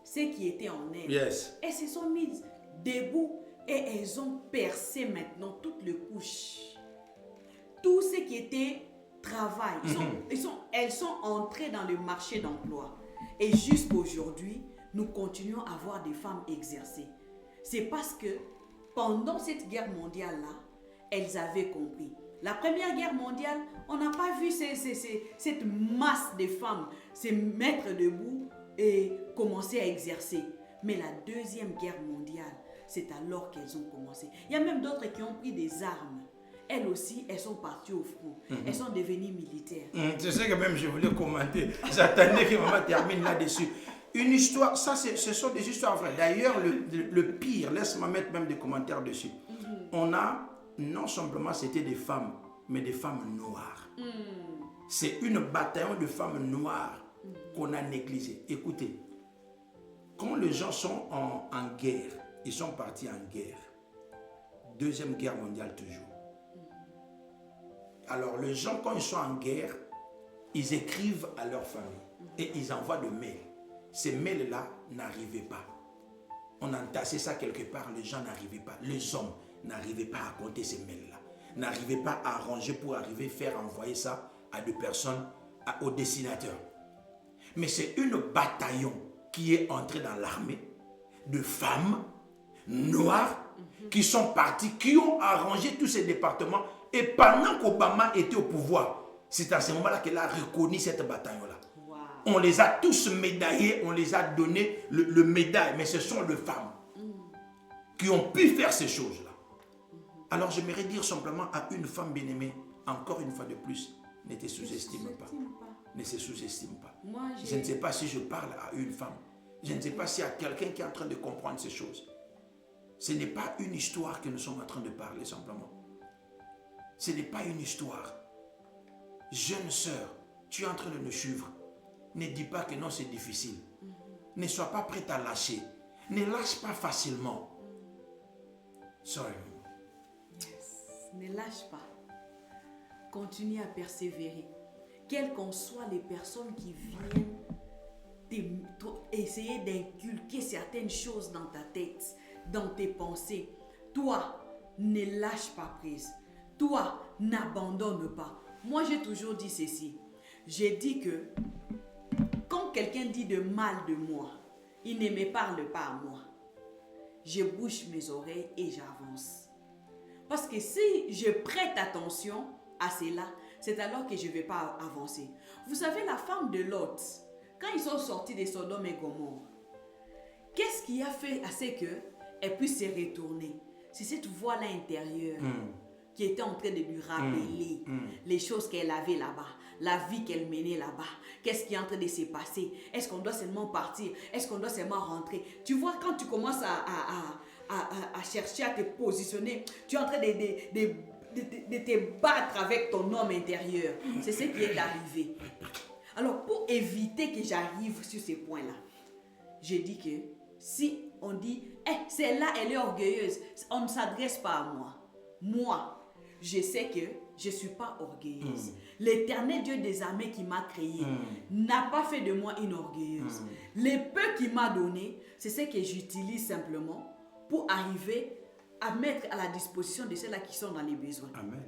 ce qui était en elles, Yes. elles se sont mises debout et elles ont percé maintenant toutes les couches. Tout ce qui était travail, elles sont entrées dans le marché d'emploi. Et jusqu'aujourd'hui, nous continuons à voir des femmes exercer. C'est parce que pendant cette guerre mondiale-là, elles avaient compris. La première guerre mondiale, on n'a pas vu cette masse de femmes se mettre debout et commencer à exercer. Mais la deuxième guerre mondiale, c'est alors qu'elles ont commencé. Il y a même d'autres qui ont pris des armes. Elles aussi, elles sont parties au front. Elles sont devenues militaires. C'est ce que même je voulais commenter. J'attendais que maman termine là-dessus. Une histoire, ça ce sont des histoires vraies. D'ailleurs, le pire, laisse-moi mettre même des commentaires dessus. On a, non simplement c'était des femmes, mais des femmes noires. C'est une bataillon de femmes noires qu'on a négligée. Écoutez, quand les gens sont en guerre, ils sont partis en guerre. Deuxième guerre mondiale toujours. Alors les gens, quand ils sont en guerre, ils écrivent à leur famille et ils envoient des mails. Ces mails-là n'arrivaient pas. On entassait ça quelque part, les gens n'arrivaient pas. Les hommes n'arrivaient pas à compter ces mails-là. N'arrivaient pas à arranger pour arriver à faire envoyer ça à des personnes, au destinateur. Mais c'est une bataillon qui est entrée dans l'armée de femmes noires qui sont parties, qui ont arrangé tous ces départements. Et pendant qu'Obama était au pouvoir, c'est à ce moment-là qu'elle a reconnu cette bataillon-là. Wow. On les a tous médaillés, on les a donné le médaille, mais ce sont les femmes qui ont pu faire ces choses-là. Alors j'aimerais dire simplement à une femme bien-aimée, encore une fois de plus, ne te sous-estime pas. Ne se sous-estime pas. Je ne sais pas si je parle à une femme. Je ne sais pas s'il y a quelqu'un qui est en train de comprendre ces choses. Ce n'est pas une histoire que nous sommes en train de parler simplement. Ce n'est pas une histoire. Jeune sœur, tu es en train de nous suivre. Ne dis pas que non, c'est difficile. Ne sois pas prête à lâcher. Ne lâche pas facilement. Sorry. Yes. Ne lâche pas. Continue à persévérer. Quelles qu'en soient les personnes qui viennent essayer d'inculquer certaines choses dans ta tête, dans tes pensées, toi, ne lâche pas prise. Toi, n'abandonne pas. Moi, j'ai toujours dit ceci. J'ai dit que quand quelqu'un dit de mal de moi, il ne me parle pas à moi. Je bouche mes oreilles et j'avance. Parce que si je prête attention à cela, c'est alors que je ne vais pas avancer. Vous savez, la femme de Lot, quand ils sont sortis de Sodome et Gomorrhe, qu'est-ce qui a fait à ce qu'elle puisse se retourner? C'est cette voix-là intérieure qui était en train de lui rappeler les choses qu'elle avait là-bas, la vie qu'elle menait là-bas. Qu'est-ce qui est en train de se passer? Est-ce qu'on doit seulement partir? Est-ce qu'on doit seulement rentrer? Tu vois, quand tu commences à chercher à te positionner, tu es en train de te battre avec ton homme intérieur. C'est ce qui est arrivé. Alors, pour éviter que j'arrive sur ces points-là, je dis que si on dit, celle-là, elle est orgueilleuse, on ne s'adresse pas à moi. Moi, je sais que je ne suis pas orgueilleuse. L'Éternel Dieu des armées qui m'a créé n'a pas fait de moi une orgueilleuse. Le peu qu'il m'a donné, c'est ce que j'utilise simplement pour arriver à mettre à la disposition de ceux-là qui sont dans les besoins. Amen.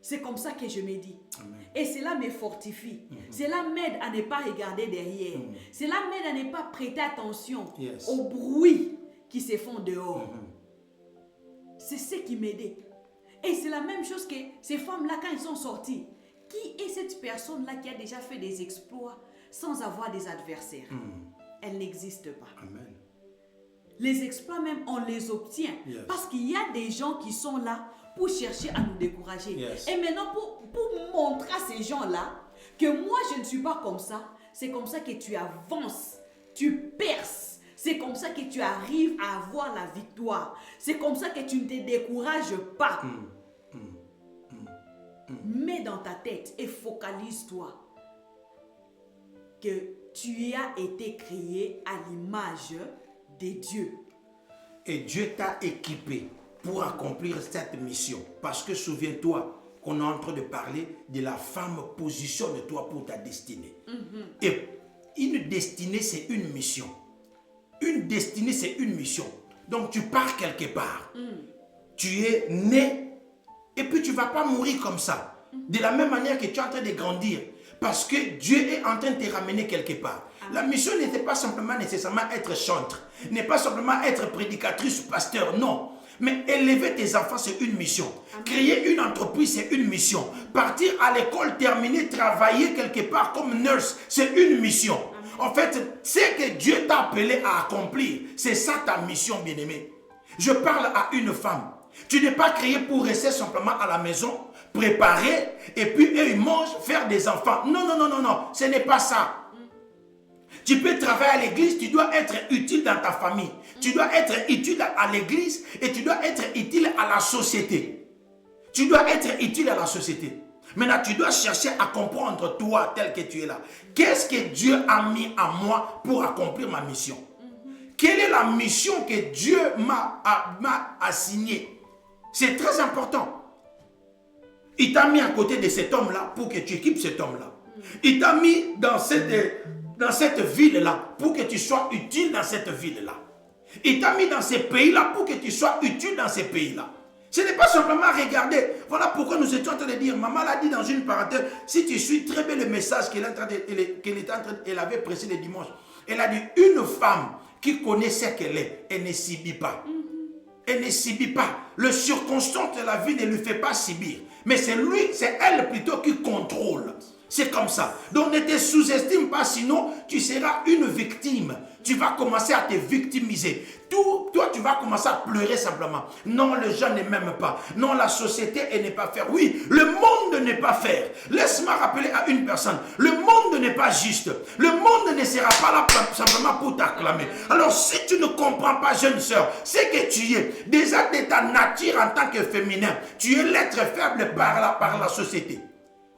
C'est comme ça que je me dis. Amen. Et cela me fortifie. Cela m'aide à ne pas regarder derrière. Cela m'aide à ne pas prêter attention aux bruits qui se font dehors. C'est ce qui m'aidait. Et c'est la même chose que ces femmes-là, quand elles sont sorties. Qui est cette personne-là qui a déjà fait des exploits sans avoir des adversaires? Elle n'existe pas. Amen. Les exploits même, on les obtient. Yes. Parce qu'il y a des gens qui sont là pour chercher à nous décourager. Yes. Et maintenant, pour montrer à ces gens-là que moi, je ne suis pas comme ça, c'est comme ça que tu avances, tu perces. C'est comme ça que tu arrives à avoir la victoire. C'est comme ça que tu ne te décourages pas. Mets dans ta tête et focalise-toi que tu as été créé à l'image de Dieu. Et Dieu t'a équipé pour accomplir cette mission. Parce que souviens-toi qu'on est en train de parler de la femme. Positionne-toi pour ta destinée. Et une destinée, c'est une mission. Une destinée, c'est une mission. Donc tu pars quelque part. Tu es né et puis tu ne vas pas mourir comme ça. De la même manière que tu es en train de grandir. Parce que Dieu est en train de te ramener quelque part. La mission n'était pas simplement nécessairement être chantre. N'est pas simplement être prédicatrice ou pasteur. Non. Mais élever tes enfants, c'est une mission. Amen. Créer une entreprise, c'est une mission. Partir à l'école, terminer, travailler quelque part comme nurse, c'est une mission. Amen. En fait, c'est que Dieu t'a appelé à accomplir. C'est ça ta mission, bien-aimé. Je parle à une femme. Tu n'es pas créé pour rester simplement à la maison, préparer, et puis eux, ils mangent, faire des enfants. Non, non, non, non, non. Ce n'est pas ça. Tu peux travailler à l'église, tu dois être utile dans ta famille. Tu dois être utile à l'église et tu dois être utile à la société. Tu dois être utile à la société. Maintenant, tu dois chercher à comprendre toi tel que tu es là. Qu'est-ce que Dieu a mis à moi pour accomplir ma mission? Quelle est la mission que Dieu m'a assignée? C'est très important. Il t'a mis à côté de cet homme-là pour que tu équipes cet homme-là. Il t'a mis dans cette ville-là pour que tu sois utile dans cette ville-là. Il t'a mis dans ces pays-là pour que tu sois utile dans ces pays-là. Ce n'est pas simplement regarder. Voilà pourquoi nous étions en train de dire, maman l'a dit dans une parenthèse, si tu suis très bien le message qu'elle avait pressé le dimanche. Elle a dit, une femme qui connaît ce qu'elle est, elle ne subit pas. Elle ne subit pas. Le circonstance de la vie ne lui fait pas subir. Mais c'est elle plutôt qui contrôle. C'est comme ça. Donc ne te sous-estime pas, sinon tu seras une victime. Tu vas commencer à te victimiser. Toi, tu vas commencer à pleurer simplement. Non, les gens ne m'aiment pas. Non, la société n'est pas faire. Oui, le monde n'est pas faire. Laisse-moi rappeler à une personne. Le monde n'est pas juste. Le monde ne sera pas là simplement pour t'acclamer. Alors, si tu ne comprends pas, jeune sœur, c'est que tu es déjà de ta nature en tant que féminin. Tu es l'être faible par la société.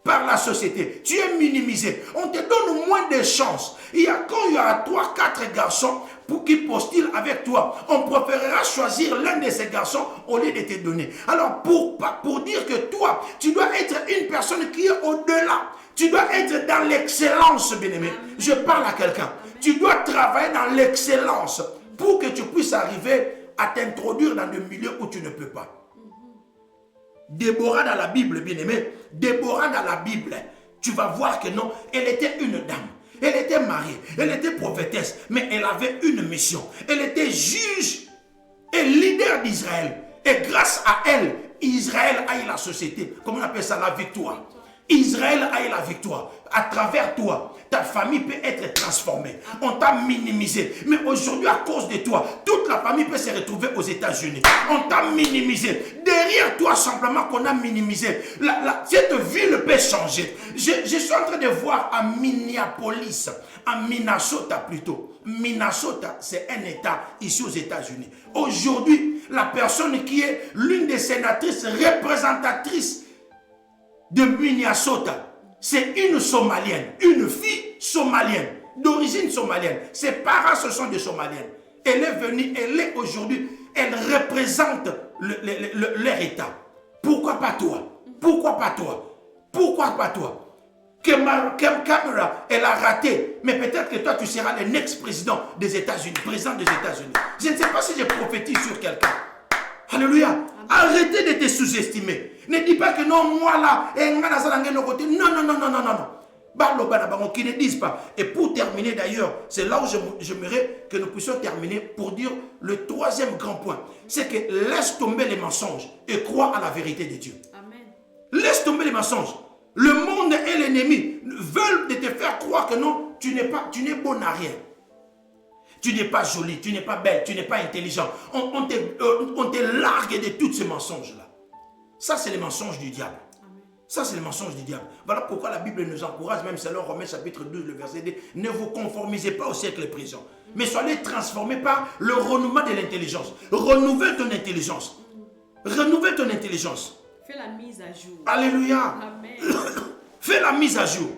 Par la société, tu es minimisé. On te donne moins de chances. Quand il y aura 3-4 garçons pour qui postulent avec toi, on préférera choisir l'un de ces garçons au lieu de te donner. Alors pour dire que toi, tu dois être une personne qui est au-delà. Tu dois être dans l'excellence, bien-aimé. Je parle à quelqu'un. Tu dois travailler dans l'excellence pour que tu puisses arriver à t'introduire dans des milieux où tu ne peux pas. Déborah dans la Bible, bien-aimé, Déborah dans la Bible, tu vas voir que non, elle était une dame, elle était mariée, elle était prophétesse, mais elle avait une mission. Elle était juge et leader d'Israël. Et grâce à elle, Israël a eu la société, comment on appelle ça, la victoire. Israël a eu la victoire. À travers toi, ta famille peut être transformée. On t'a minimisé. Mais aujourd'hui, à cause de toi, toute la famille peut se retrouver aux États-Unis. On t'a minimisé. Derrière toi, simplement qu'on a minimisé. Cette ville peut changer. Je suis en train de voir à Minneapolis, à Minnesota plutôt. Minnesota, c'est un État ici aux États-Unis. Aujourd'hui, la personne qui est l'une des sénatrices représentatrices de Minnesota, c'est une Somalienne, une fille somalienne, d'origine somalienne. Ses parents, ce sont des Somaliennes. Elle est venue, elle est aujourd'hui, elle représente leur État. Pourquoi pas toi? Pourquoi pas toi? Pourquoi pas toi? Kamala, elle a raté, mais peut-être que toi, tu seras le next président des États-Unis, président des États-Unis. Je ne sais pas si je prophétise sur quelqu'un. Alléluia. Arrêtez de te sous-estimer. Ne dis pas que non, moi là, non, non, non, non, non, non. Qui ne disent pas. Et pour terminer d'ailleurs, c'est là où j'aimerais que nous puissions terminer pour dire le troisième grand point. C'est que laisse tomber les mensonges et crois à la vérité de Dieu. Amen. Laisse tomber les mensonges. Le monde et l'ennemi veulent te faire croire que non, tu n'es bon à rien. Tu n'es pas jolie, tu n'es pas belle, tu n'es pas intelligent. On te largue de tous ces mensonges-là. Ça, c'est les mensonges du diable. Ça, c'est le mensonge du diable. Voilà pourquoi la Bible nous encourage, même selon Romains chapitre 12, le verset 2, ne vous conformisez pas au siècle présent, mais soyez transformés par le renouvellement de l'intelligence. Renouvelle ton intelligence. Renouvelle ton intelligence. Fais la mise à jour. Alléluia. Amen. Fais la mise à jour.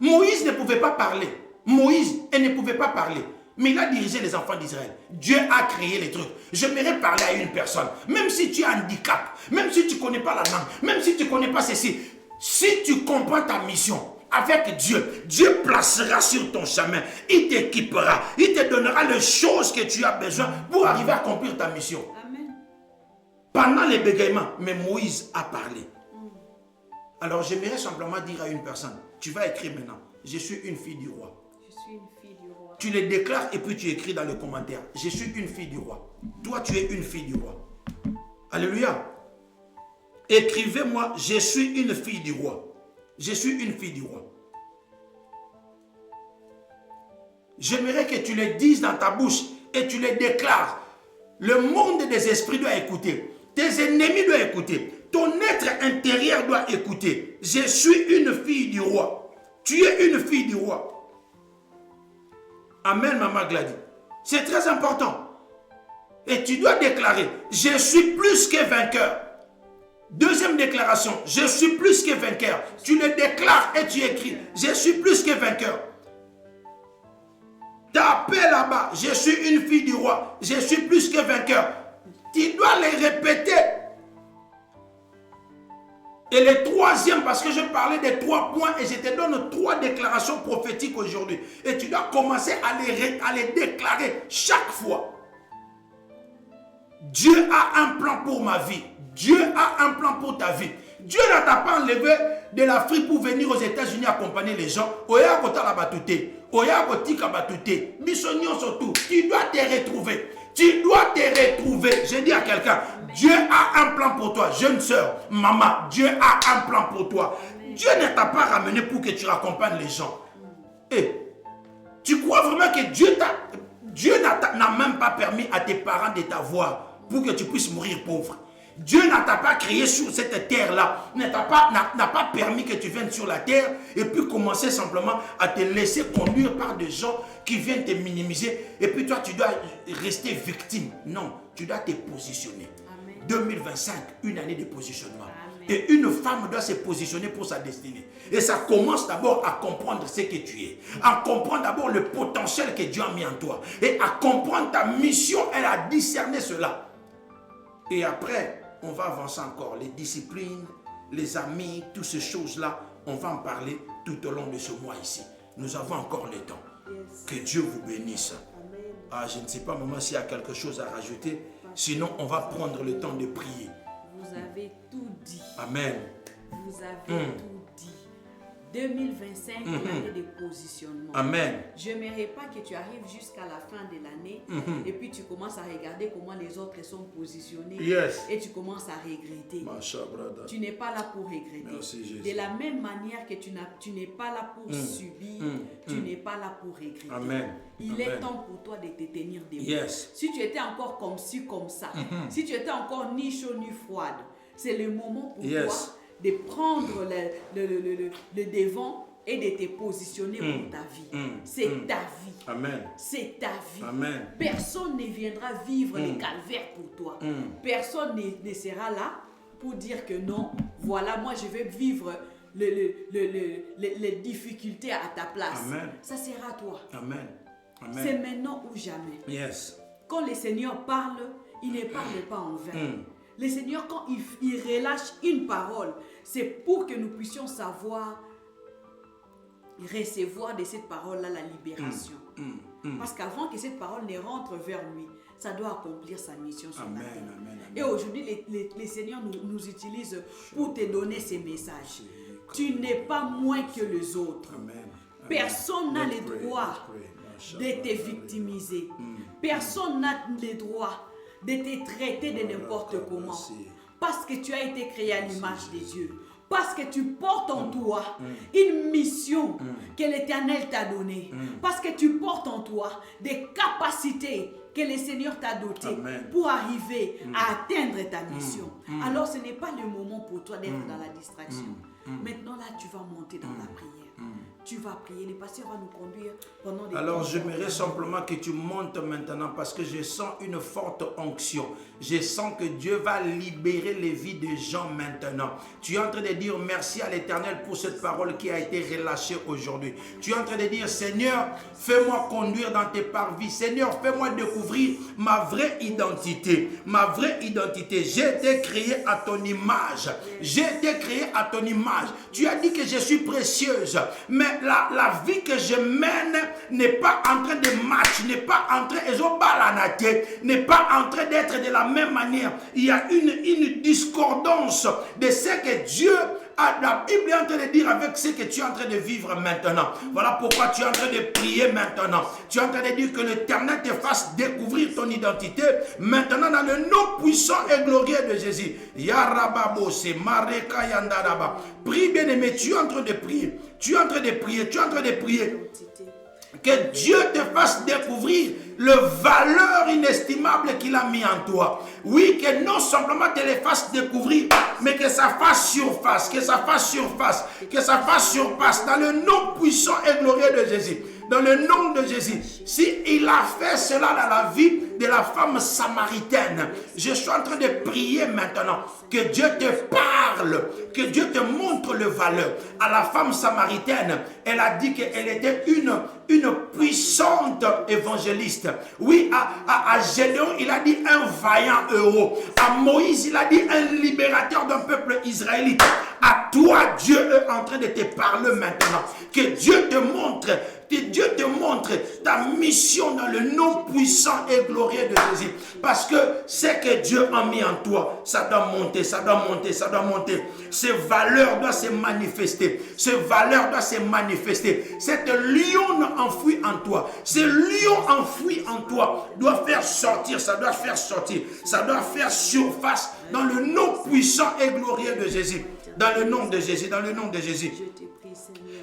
Moïse ne pouvait pas parler. Moïse, elle ne pouvait pas parler. Mais il a dirigé les enfants d'Israël. Dieu a créé les trucs. J'aimerais parler à une personne. Même si tu as un handicap, même si tu ne connais pas la langue, même si tu ne connais pas ceci, si tu comprends ta mission avec Dieu, Dieu placera sur ton chemin. Il t'équipera. Il te donnera les choses que tu as besoin pour arriver à accomplir ta mission. Amen. Pendant les bégaiements, mais Moïse a parlé. Alors j'aimerais simplement dire à une personne, tu vas écrire maintenant, je suis une fille du roi. Je suis une fille du roi. Tu les déclares et puis tu écris dans le commentaire, je suis une fille du roi. Toi, tu es une fille du roi. Alléluia. Écrivez-moi, je suis une fille du roi. Je suis une fille du roi. J'aimerais que tu les dises dans ta bouche et tu les déclares. Le monde des esprits doit écouter. Tes ennemis doivent écouter. Ton être intérieur doit écouter. Je suis une fille du roi. Tu es une fille du roi. Amen, maman Gladys. C'est très important. Et tu dois déclarer, je suis plus que vainqueur. Deuxième déclaration, je suis plus que vainqueur. Tu le déclares et tu écris, je suis plus que vainqueur. Tapez là-bas, je suis une fille du roi. Je suis plus que vainqueur. Tu dois les répéter. Et le troisième, parce que je parlais des 3 points et je te donne 3 déclarations prophétiques aujourd'hui. Et tu dois commencer à les déclarer chaque fois. Dieu a un plan pour ma vie. Dieu a un plan pour ta vie. Dieu ne t'a pas enlevé de l'Afrique pour venir aux États-Unis accompagner les gens. Oya kota la batute. Oya kotika batute. Bisognon surtout. Tu dois te retrouver. Tu dois te retrouver. Je dis à quelqu'un, Dieu a un plan pour toi, jeune sœur, maman. Dieu a un plan pour toi. Dieu ne t'a pas ramené pour que tu accompagnes les gens. Et tu crois vraiment que Dieu n'a même pas permis à tes parents de t'avoir pour que tu puisses mourir pauvre. Dieu n'a pas créé sur cette terre-là, n'a pas permis que tu viennes sur la terre et puis commencer simplement à te laisser conduire par des gens qui viennent te minimiser et puis toi tu dois rester victime. Non, tu dois te positionner. Amen. 2025, une année de positionnement. Amen. Et une femme doit se positionner pour sa destinée. Et ça commence d'abord à comprendre ce que tu es, à comprendre d'abord le potentiel que Dieu a mis en toi et à comprendre ta mission et à discerner cela. Et après, on va avancer encore. Les disciplines, les amis, toutes ces choses-là, on va en parler tout au long de ce mois ici. Nous avons encore le temps. Yes. Que Dieu vous bénisse. Amen. Ah, je ne sais pas, maman, s'il y a quelque chose à rajouter. Sinon, on va prendre le temps de prier. Vous avez tout dit. Amen. Vous avez tout dit. 2025, l'année de positionnement. Amen. Je n'aimerais pas que tu arrives jusqu'à la fin de l'année et puis tu commences à regarder comment les autres sont positionnés et tu commences à regretter. Tu n'es pas là pour regretter. Merci, Jésus. De la même manière que tu n'es pas là pour subir, tu n'es pas là pour regretter. Amen. Il est temps pour toi de te tenir debout. Yes. Si tu étais encore comme ci, comme ça, si tu étais encore ni chaud ni froide, c'est le moment pour toi de prendre le devant et de te positionner pour ta vie. C'est ta vie. Amen. C'est ta vie. Amen. Personne ne viendra vivre le calvaire pour toi. Personne ne sera là pour dire que non, voilà, moi je vais vivre les difficultés à ta place. Amen. Ça sera toi. Amen. Amen. C'est maintenant ou jamais. Yes. Quand le Seigneur parle, il ne parle pas en vain. Le Seigneur, quand il relâche une parole, c'est pour que nous puissions savoir recevoir de cette parole-là la libération. Parce qu'avant que cette parole ne rentre vers lui, ça doit accomplir sa mission sur la terre. Amen. Et aujourd'hui, le Seigneur nous utilise pour te donner ces messages. Tu n'es pas moins que les autres. Personne n'a le droit de te victimiser. Personne n'a le droit de te traiter de n'importe comment. Parce que tu as été créé à l'image de Dieu. Parce que tu portes en toi une mission que l'Éternel t'a donnée. Parce que tu portes en toi des capacités que le Seigneur t'a dotées pour arriver à atteindre ta mission. Alors ce n'est pas le moment pour toi d'être dans la distraction. Maintenant là, tu vas monter dans la prière. Tu vas prier, le pasteur va nous conduire pendant des Alors j'aimerais simplement que tu montes maintenant parce que je sens une forte onction. Je sens que Dieu va libérer les vies des gens maintenant. Tu es en train de dire merci à l'Éternel pour cette parole qui a été relâchée aujourd'hui. Tu es en train de dire Seigneur, fais-moi conduire dans tes parvis. Seigneur, fais-moi découvrir ma vraie identité. Ma vraie identité. J'ai été créé à ton image. J'ai été créé à ton image. Tu as dit que je suis précieuse. Mais la vie que je mène n'est pas en train de match, n'est pas en train n'est pas en train d'être de la même manière. Il y a une discordance de ce que Dieu a. La Bible est en train de dire avec ce que tu es en train de vivre maintenant. Voilà pourquoi tu es en train de prier maintenant. Tu es en train de dire que l'Éternel te fasse découvrir ton identité maintenant dans le nom puissant et glorieux de Jésus. Prie bien aimé, tu es en train de prier. Tu es en train de prier, tu es en train de prier. Que Dieu te fasse découvrir le valeur inestimable qu'il a mis en toi. Oui, que non simplement te le fasse découvrir, mais que ça fasse surface, que ça fasse surface, que ça fasse surface dans le nom puissant et glorieux de Jésus. Dans le nom de Jésus. Si il a fait cela dans la vie de la femme samaritaine, je suis en train de prier maintenant que Dieu te parle, que Dieu te montre le valeur. À la femme samaritaine, elle a dit qu'elle était une puissante évangéliste. Oui, à Gédéon, il a dit un vaillant héros. À Moïse, il a dit un libérateur d'un peuple israélite. À toi, Dieu est en train de te parler maintenant. Que Dieu te montre. Que Dieu te montre ta mission dans le nom puissant et glorieux de Jésus. Parce que ce que Dieu a mis en toi, ça doit monter, ça doit monter, ça doit monter. Ces valeurs doivent se manifester. Ces valeurs doivent se manifester. Cette lion enfouie en toi, ce lion enfoui en toi doit faire sortir, ça doit faire sortir. Ça doit faire surface dans le nom puissant et glorieux de Jésus. Dans le nom de Jésus, dans le nom de Jésus.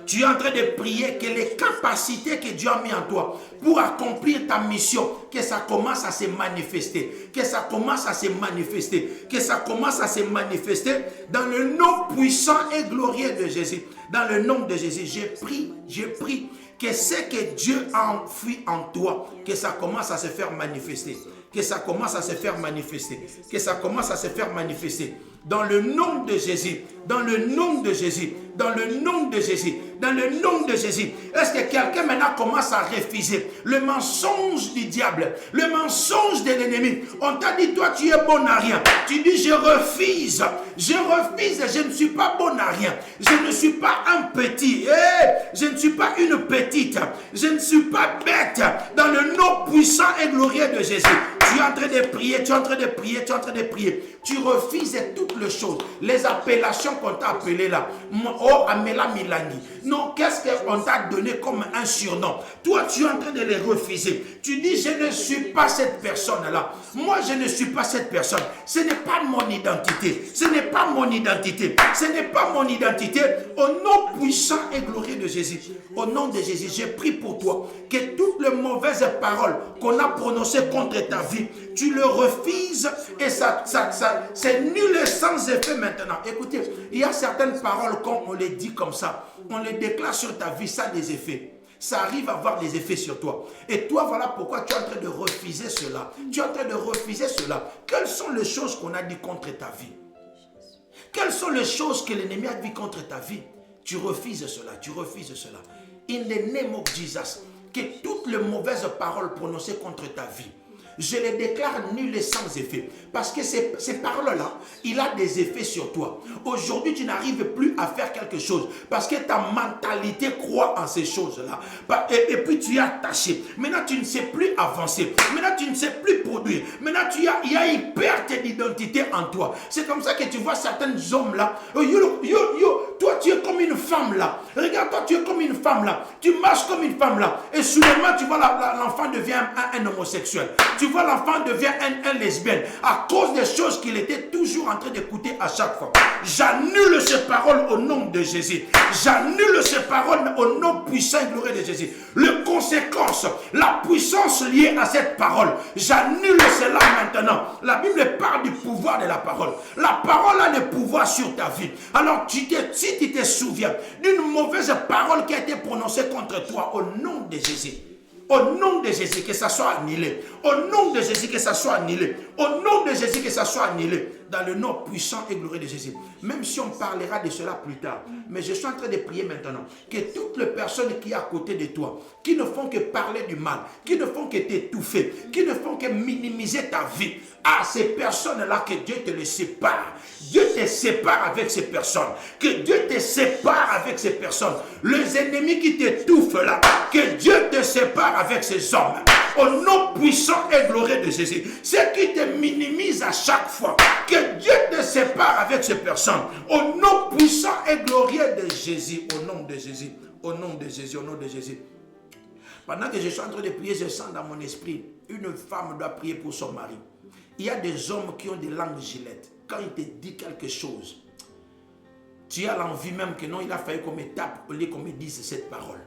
Tu es en train de prier que les capacités que Dieu a mis en toi pour accomplir ta mission, que ça commence à se manifester, que ça commence à se manifester, que ça commence à se manifester dans le nom puissant et glorieux de Jésus. Dans le nom de Jésus, je prie que ce que Dieu a enfoui en toi, que ça commence à se faire manifester, que ça commence à se faire manifester, que ça commence à se faire manifester. Dans le nom de Jésus, dans le nom de Jésus, dans le nom de Jésus, dans le nom de Jésus. Est-ce que quelqu'un maintenant commence à refuser le mensonge du diable, le mensonge de l'ennemi? On t'a dit, toi tu es bon à rien. Tu dis, je refuse, je ne suis pas bon à rien. Je ne suis pas un petit, je ne suis pas une petite, je ne suis pas bête. Dans le nom puissant et glorieux de Jésus. Tu es en train de prier, tu es en train de prier, tu es en train de prier. Tu refuses toutes les choses, les appellations qu'on t'a appelées là. Oh, Amela Milani. Non, qu'est-ce qu'on t'a donné comme un surnom? Toi, tu es en train de les refuser. Tu dis, je ne suis pas cette personne-là. Moi, je ne suis pas cette personne. Ce n'est pas mon identité. Ce n'est pas mon identité. Ce n'est pas mon identité. Au nom puissant et glorieux de Jésus. Au nom de Jésus, je prie pour toi que toutes les mauvaises paroles qu'on a prononcées contre ta vie, tu le refuses et c'est nul et sans effet maintenant. Écoutez, il y a certaines paroles quand on les dit comme ça, on les déclare sur ta vie, ça a des effets. Ça arrive à avoir des effets sur toi. Et toi, voilà pourquoi tu es en train de refuser cela. Tu es en train de refuser cela. Quelles sont les choses qu'on a dit contre ta vie? Quelles sont les choses que l'ennemi a dit contre ta vie? Tu refuses cela, tu refuses cela. In the name of Jesus, que toutes les mauvaises paroles prononcées contre ta vie, je les déclare nul et sans effet. Parce que ces paroles-là, il a des effets sur toi. Aujourd'hui, tu n'arrives plus à faire quelque chose. Parce que ta mentalité croit en ces choses-là. Et puis tu es attaché. Maintenant, tu ne sais plus avancer. Maintenant, tu ne sais plus produire. Maintenant, il y a une perte d'identité en toi. C'est comme ça que tu vois certains hommes-là. Toi, tu es comme une femme là. Regarde, toi, tu es comme une femme là. Tu marches comme une femme là. Et soudainement, tu vois l'enfant l'enfant devient un homosexuel. Tu vois l'enfant devient un lesbienne à cause des choses qu'il était toujours en train d'écouter à chaque fois. J'annule ces paroles au nom de Jésus. J'annule ces paroles au nom puissant et glorieux de Jésus. Les conséquences, la puissance liée à cette parole, j'annule cela maintenant. La Bible parle du pouvoir de la parole. La parole a le pouvoir sur ta vie. Alors si tu te souviens d'une mauvaise parole qui a été prononcée contre toi, au nom de Jésus, au nom de Jésus, que ça soit annulé. Au nom de Jésus, que ça soit annulé. Au nom de Jésus, que ça soit annulé. Dans le nom puissant et glorieux de Jésus. Même si on parlera de cela plus tard. Mais je suis en train de prier maintenant. Que toutes les personnes qui sont à côté de toi, qui ne font que parler du mal, qui ne font que t'étouffer, qui ne font que minimiser ta vie, à ces personnes-là, que Dieu te les sépare. Dieu te sépare avec ces personnes. Que Dieu te sépare avec ces personnes. Les ennemis qui t'étouffent là, que Dieu te sépare avec ces hommes. Au nom puissant et glorieux de Jésus. Ceux qui te minimisent à chaque fois, que Dieu te sépare avec ces personnes. Au nom puissant et glorieux de Jésus. Au nom de Jésus. Au nom de Jésus. Au nom de Jésus. Pendant que je suis en train de prier, je sens dans mon esprit, une femme doit prier pour son mari. Il y a des hommes qui ont des langues gilettes. Quand il te dit quelque chose, tu as l'envie même que non, il a fallu qu'on me tape au lieu qu'on me dise cette parole.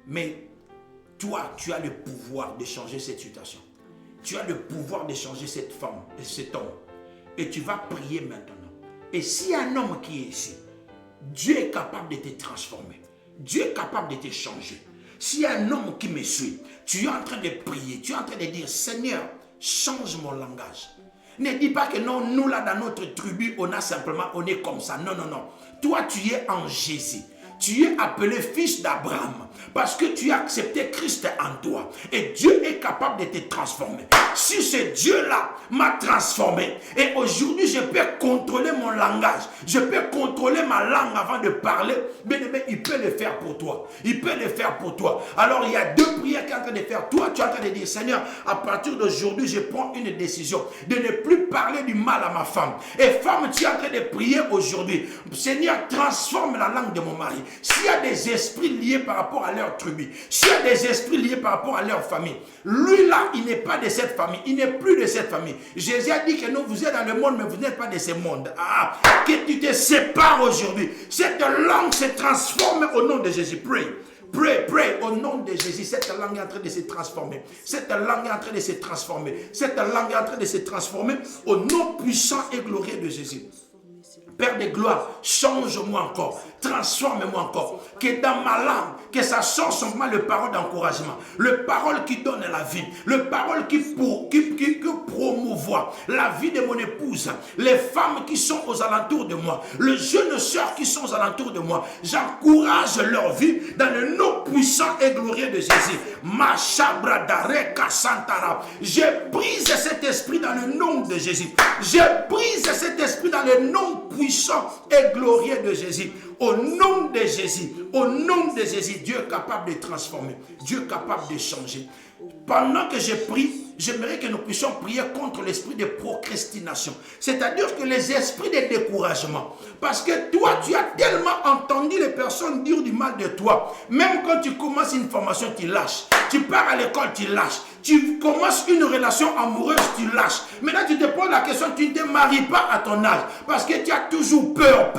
Mais toi, tu as le pouvoir de changer cette situation. Tu as le pouvoir de changer cette femme et cet homme. Et tu vas prier maintenant. Et s'il y a un homme qui est ici, Dieu est capable de te transformer. Dieu est capable de te changer. S'il y a un homme qui me suit, tu es en train de prier, tu es en train de dire, Seigneur, change mon langage. Ne dis pas que non, nous là dans notre tribu, on est comme ça. Non, non, non. Toi, tu es en Jésus. Tu es appelé fils d'Abraham parce que tu as accepté Christ en toi. Et Dieu est capable de te transformer. Si ce Dieu-là m'a transformé et aujourd'hui je peux contrôler mon langage, je peux contrôler ma langue avant de parler, bien aimé, il peut le faire pour toi. Il peut le faire pour toi. Alors il y a deux prières qu'il est en train de faire. Toi, tu es en train de dire, Seigneur, à partir d'aujourd'hui, je prends une décision de ne plus parler du mal à ma femme. Et femme, tu es en train de prier aujourd'hui. Seigneur, transforme la langue de mon mari. S'il y a des esprits liés par rapport à leur tribu, s'il y a des esprits liés par rapport à leur famille, lui là, il n'est pas de cette famille, il n'est plus de cette famille. Jésus a dit que non, vous êtes dans le monde, mais vous n'êtes pas de ce monde. Ah, que tu te sépares aujourd'hui. Cette langue se transforme au nom de Jésus. Pray. Pray, pray, au nom de Jésus. Cette langue est en train de se transformer. Cette langue est en train de se transformer. Cette langue est en train de se transformer au nom puissant et glorieux de Jésus. Père de gloire, change-moi encore, transforme-moi encore. Que dans ma langue, que ça sorte simplement le parole d'encouragement, le parole qui donne la vie, le parole qui promouvoit la vie de mon épouse, les femmes qui sont aux alentours de moi, les jeunes sœurs qui sont aux alentours de moi. J'encourage leur vie dans le nom puissant et glorieux de Jésus. Je brise cet esprit dans le nom de Jésus. Je brise cet esprit dans le nom puissant et glorieux de Jésus. Au nom de Jésus, au nom de Jésus, Dieu est capable de transformer. Dieu est capable de changer. Pendant que je prie, j'aimerais que nous puissions prier contre l'esprit de procrastination. C'est-à-dire que les esprits de découragement. Parce que toi, tu as tellement entendu les personnes dire du mal de toi. Même quand tu commences une formation, tu lâches. Tu pars à l'école, tu lâches. Tu commences une relation amoureuse, tu lâches. Maintenant, tu te poses la question, tu ne te maries pas à ton âge. Parce que tu as toujours peur.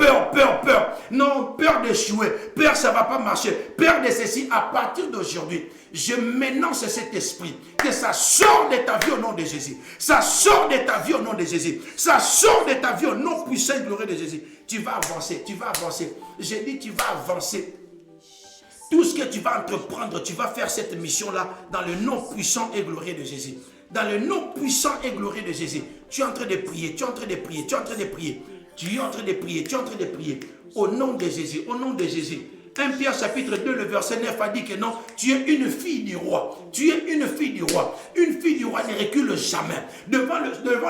Non, peur d'échouer. Peur, ça ne va pas marcher. Peur de ceci. À partir d'aujourd'hui, je m'énonce cet esprit. Que ça sort de ta vie au nom de Jésus. Ça sort de ta vie au nom de Jésus. Ça sort de ta vie au nom puissant et glorieux de Jésus. Tu vas avancer, tu vas avancer. J'ai dit, tu vas avancer. Tout ce que tu vas entreprendre, tu vas faire cette mission-là dans le nom puissant et glorieux de Jésus. Dans le nom puissant et glorieux de Jésus. Tu es en train de prier, tu es en train de prier, tu es en train de prier. Tu es en train de prier, tu es en train de prier. Au nom de Jésus, au nom de Jésus. 1 Pierre chapitre 2, le verset 9 a dit que non, tu es une fille du roi. Tu es une fille du roi. Une fille du roi ne recule jamais. Devant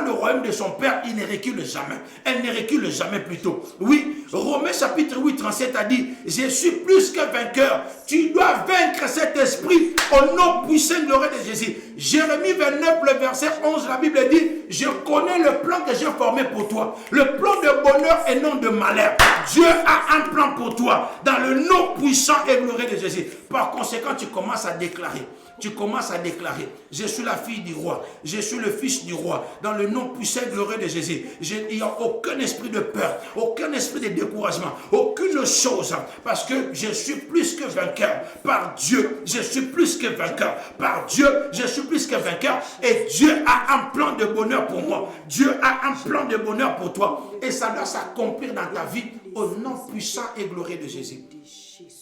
le royaume de son père, il ne recule jamais. Elle ne recule jamais plutôt. Oui, Romains chapitre 8, 37 a dit, je suis plus que vainqueur. Tu dois vaincre cet esprit au nom puissant et glorieux de Jésus. Jérémie 29, le verset 11, la Bible dit, je connais le plan que j'ai formé pour toi. Le plan de bonheur et non de malheur. Dieu a un plan pour toi dans le nom puissant et glorieux de Jésus. Par conséquent, tu commences à déclarer. tu commences à déclarer, je suis la fille du roi, je suis le fils du roi, dans le nom puissant et glorieux de Jésus. Il n'y a aucun esprit de peur, aucun esprit de découragement, aucune chose, parce que je suis plus que vainqueur par Dieu, je suis plus que vainqueur par Dieu, je suis plus que vainqueur, et Dieu a un plan de bonheur pour moi, Dieu a un plan de bonheur pour toi, et ça doit s'accomplir dans ta vie, au nom puissant et glorieux de Jésus.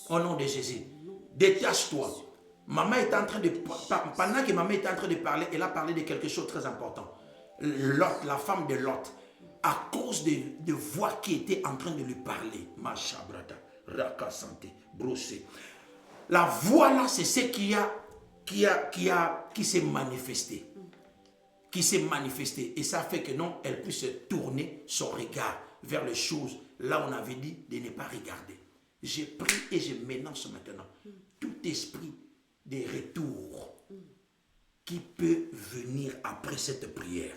Au nom de Jésus, détache-toi. Maman est en train de, pendant que maman est en train de parler, elle a parlé de quelque chose de très important. Lot, la femme de Lot, à cause de voix qui était en train de lui parler, Macha Brada, Raka Santé, Brossé. La voix là, c'est ce qui s'est manifesté. Qui s'est manifesté. Et ça fait que non, elle puisse tourner son regard vers les choses. Là, on avait dit de ne pas regarder. J'ai pris et je m'énonce maintenant. Tout esprit de retour qui peut venir après cette prière.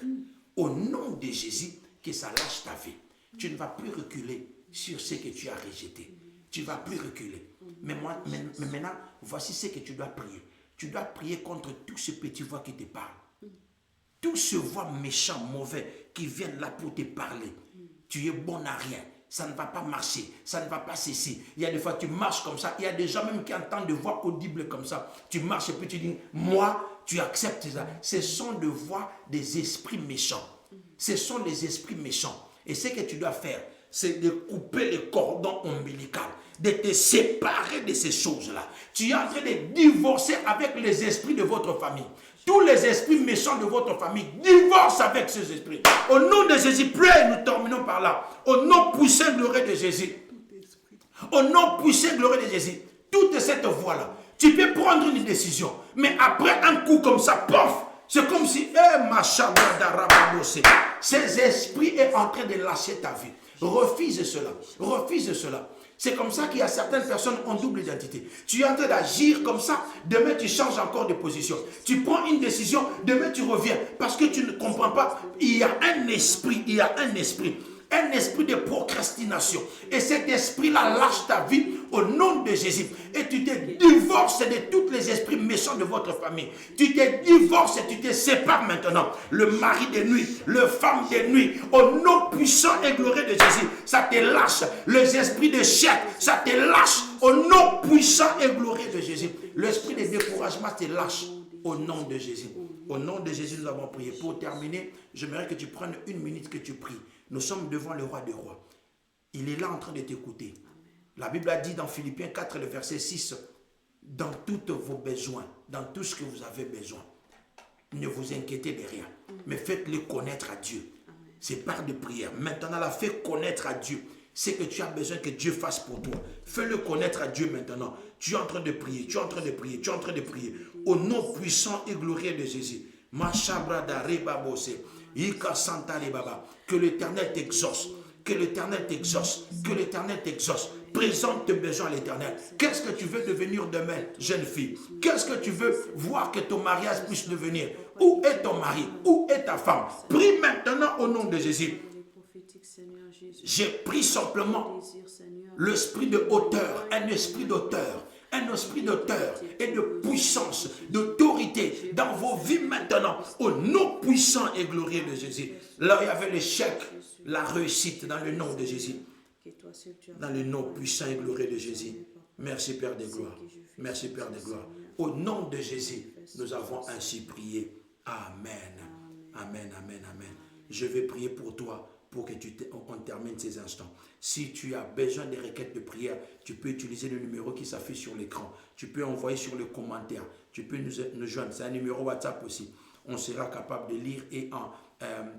Au nom de Jésus, que ça lâche ta vie. Tu ne vas plus reculer sur ce que tu as rejeté. Tu ne vas plus reculer. Mais maintenant, voici ce que tu dois prier. Tu dois prier contre tous ces petits voix qui te parlent. Tous ces voix méchants, mauvais, qui viennent là pour te parler. Tu es bon à rien. Ça ne va pas marcher, ça ne va pas cesser. Il y a des fois, tu marches comme ça. Il y a des gens même qui entendent des voix audibles comme ça. Tu marches et puis tu dis, moi, tu acceptes ça. Ce sont des voix des esprits méchants. Ce sont des esprits méchants. Et ce que tu dois faire, c'est de couper le cordon ombilical, de te séparer de ces choses-là. Tu es en train de divorcer avec les esprits de votre famille. Tous les esprits méchants de votre famille, divorce avec ces esprits. Au nom de Jésus, prie, nous terminons par là. Au nom puissant glorieux de Jésus. Au nom puissant glorieux de Jésus. Toute cette voie-là, tu peux prendre une décision. Mais après un coup comme ça, pof, c'est comme si, ces esprits sont en train de lâcher ta vie. Refuse cela. Refuse cela. C'est comme ça qu'il y a certaines personnes en double identité. Tu es en train d'agir comme ça, demain tu changes encore de position. Tu prends une décision, demain tu reviens. Parce que tu ne comprends pas, il y a un esprit de procrastination. Et cet esprit-là lâche ta vie au nom de Jésus. Et tu te divorces de tous les esprits méchants de votre famille. Tu te divorces et tu te sépares maintenant. Le mari de nuit, le femme de nuit, au nom puissant et glorieux de Jésus, ça te lâche. Les esprits de chèque, ça te lâche au nom puissant et glorieux de Jésus. L'esprit de découragement te lâche au nom de Jésus. Au nom de Jésus, nous avons prié. Pour terminer, j'aimerais que tu prennes une minute que tu pries. Nous sommes devant le roi des rois. Il est là en train de t'écouter. La Bible a dit dans Philippiens 4, le verset 6, dans tous vos besoins, dans tout ce que vous avez besoin, ne vous inquiétez de rien, mais faites-le connaître à Dieu. C'est par des prières. Maintenant, la fais connaître à Dieu. C'est que tu as besoin que Dieu fasse pour toi. Fais-le connaître à Dieu maintenant. Tu es en train de prier, tu es en train de prier, tu es en train de prier. Au nom puissant et glorieux de Jésus. Que l'Éternel t'exauce. Que l'Éternel t'exauce. Que l'Éternel t'exauce. Présente tes besoins à l'Éternel. Qu'est-ce que tu veux devenir demain, jeune fille? Qu'est-ce que tu veux voir que ton mariage puisse devenir? Où est ton mari? Où est ta femme? Prie maintenant au nom de Jésus. J'ai pris simplement l'esprit de hauteur, un esprit d'auteur. Un esprit d'auteur et de puissance, d'autorité dans vos vies maintenant, au nom puissant et glorieux de Jésus. Là, il y avait l'échec, la réussite dans le nom de Jésus. Dans le nom puissant et glorieux de Jésus. Merci Père de gloire. Merci Père de gloire. Au nom de Jésus, nous avons ainsi prié. Amen. Amen, amen, amen. Je vais prier pour toi pour que on termine ces instants. Si tu as besoin de requêtes de prière, tu peux utiliser le numéro qui s'affiche sur l'écran. Tu peux envoyer sur le commentaire. Tu peux nous joindre. C'est un numéro WhatsApp aussi. On sera capable de lire et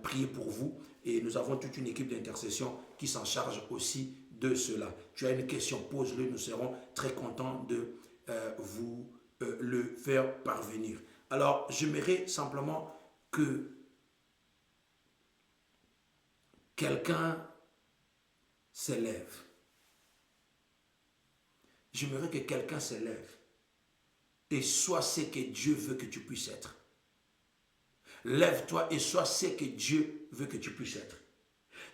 prier pour vous. Et nous avons toute une équipe d'intercession qui s'en charge aussi de cela. Tu as une question, pose-le. Nous serons très contents de vous le faire parvenir. Alors, j'aimerais simplement que quelqu'un s'élève. J'aimerais que quelqu'un s'élève et sois ce que Dieu veut que tu puisses être. Lève-toi et sois ce que Dieu veut que tu puisses être.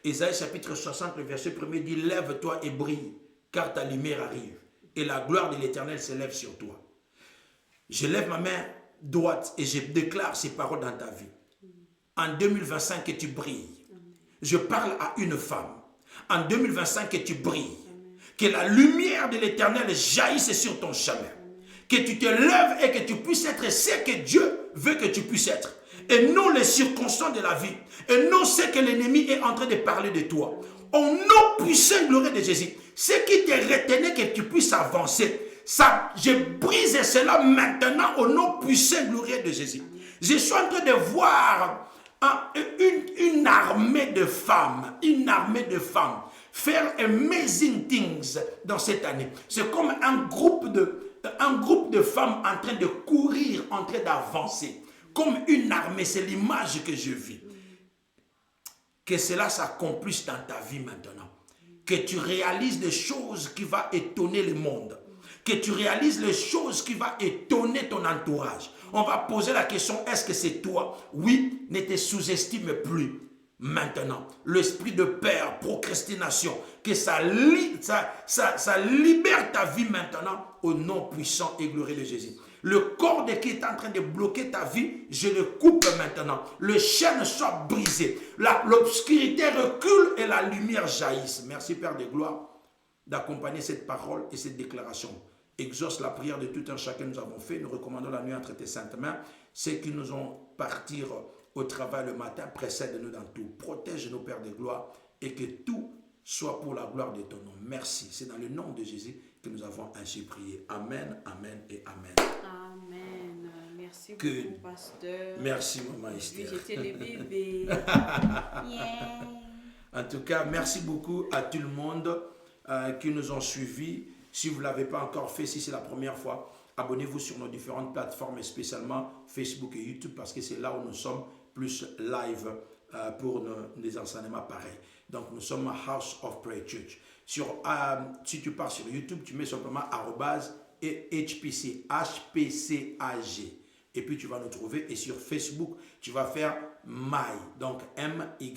Ésaïe chapitre 60, le verset 1er dit, lève-toi et brille, car ta lumière arrive, et la gloire de l'Éternel s'élève sur toi. Je lève ma main droite et je déclare ces paroles dans ta vie. En 2025, que tu brilles. Je parle à une femme. En 2025, que tu brilles. Que la lumière de l'Éternel jaillisse sur ton chemin. Que tu te lèves et que tu puisses être ce que Dieu veut que tu puisses être. Et non les circonstances de la vie. Et non ce que l'ennemi est en train de parler de toi. Au nom puissant glorieux de Jésus. Ce qui te retenait que tu puisses avancer. Ça, je brise cela maintenant au nom puissant glorieux de Jésus. Je suis en train de voir une armée de femmes. Une armée de femmes. Faire amazing things dans cette année. C'est comme un groupe de femmes en train de courir, en train d'avancer. Comme une armée, c'est l'image que je vis. Que cela s'accomplisse dans ta vie maintenant. Que tu réalises des choses qui vont étonner le monde. Que tu réalises les choses qui vont étonner ton entourage. On va poser la question, est-ce que c'est toi? Oui, ne te sous-estime plus. Maintenant, l'esprit de peur, procrastination, que ça libère ta vie maintenant au nom puissant et glorieux de Jésus. Le corde qui est en train de bloquer ta vie, je le coupe maintenant. Le chaîne soit brisé. L'obscurité recule et la lumière jaillisse. Merci Père de gloire d'accompagner cette parole et cette déclaration. Exauce la prière de tout un chacun nous avons fait. Nous recommandons la nuit entre tes saintes mains. Ceux qui nous ont partir au travail le matin, précède-nous dans tout. Protège-nous, Père de gloire, et que tout soit pour la gloire de ton nom. Merci. C'est dans le nom de Jésus que nous avons ainsi prié. Amen, amen et amen. Amen. Merci beaucoup, pasteur. Merci, maman Esther. J'étais le bébé. Yeah. En tout cas, merci beaucoup à tout le monde qui nous ont suivis. Si vous ne l'avez pas encore fait, si c'est la première fois, abonnez-vous sur nos différentes plateformes, et spécialement Facebook et YouTube, parce que c'est là où nous sommes plus live pour des enseignements pareils. Donc, nous sommes House of Prayer Church. Si tu pars sur YouTube, tu mets simplement @HPC, HPCAG. Et puis, tu vas nous trouver. Et sur Facebook, tu vas faire MY, donc MY,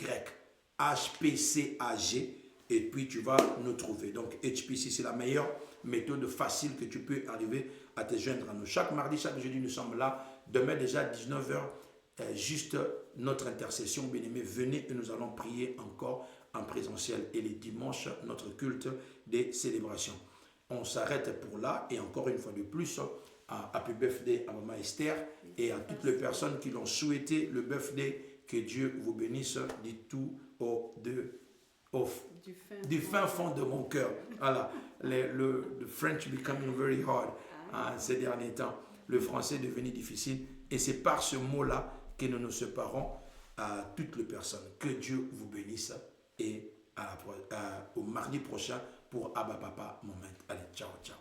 HPCAG. Et puis, tu vas nous trouver. Donc, HPC, c'est la meilleure méthode facile que tu peux arriver à te joindre à nous. Chaque mardi, chaque jeudi, nous sommes là. Demain, déjà, 19h, juste notre intercession. Bien-aimés, venez et nous allons prier encore en présentiel. Et les dimanches, notre culte des célébrations. On s'arrête pour là. Et encore une fois de plus, happy birthday à Maman Esther et à toutes les personnes qui l'ont souhaité le birthday. Que Dieu vous bénisse du tout du fin fond de mon cœur. Voilà. Le French becoming very hard ces derniers temps. Le français est devenu difficile. Et c'est par ce mot-là que nous nous séparons à toutes les personnes. Que Dieu vous bénisse et au mardi prochain pour Abba Papa Moment. Allez, ciao, ciao.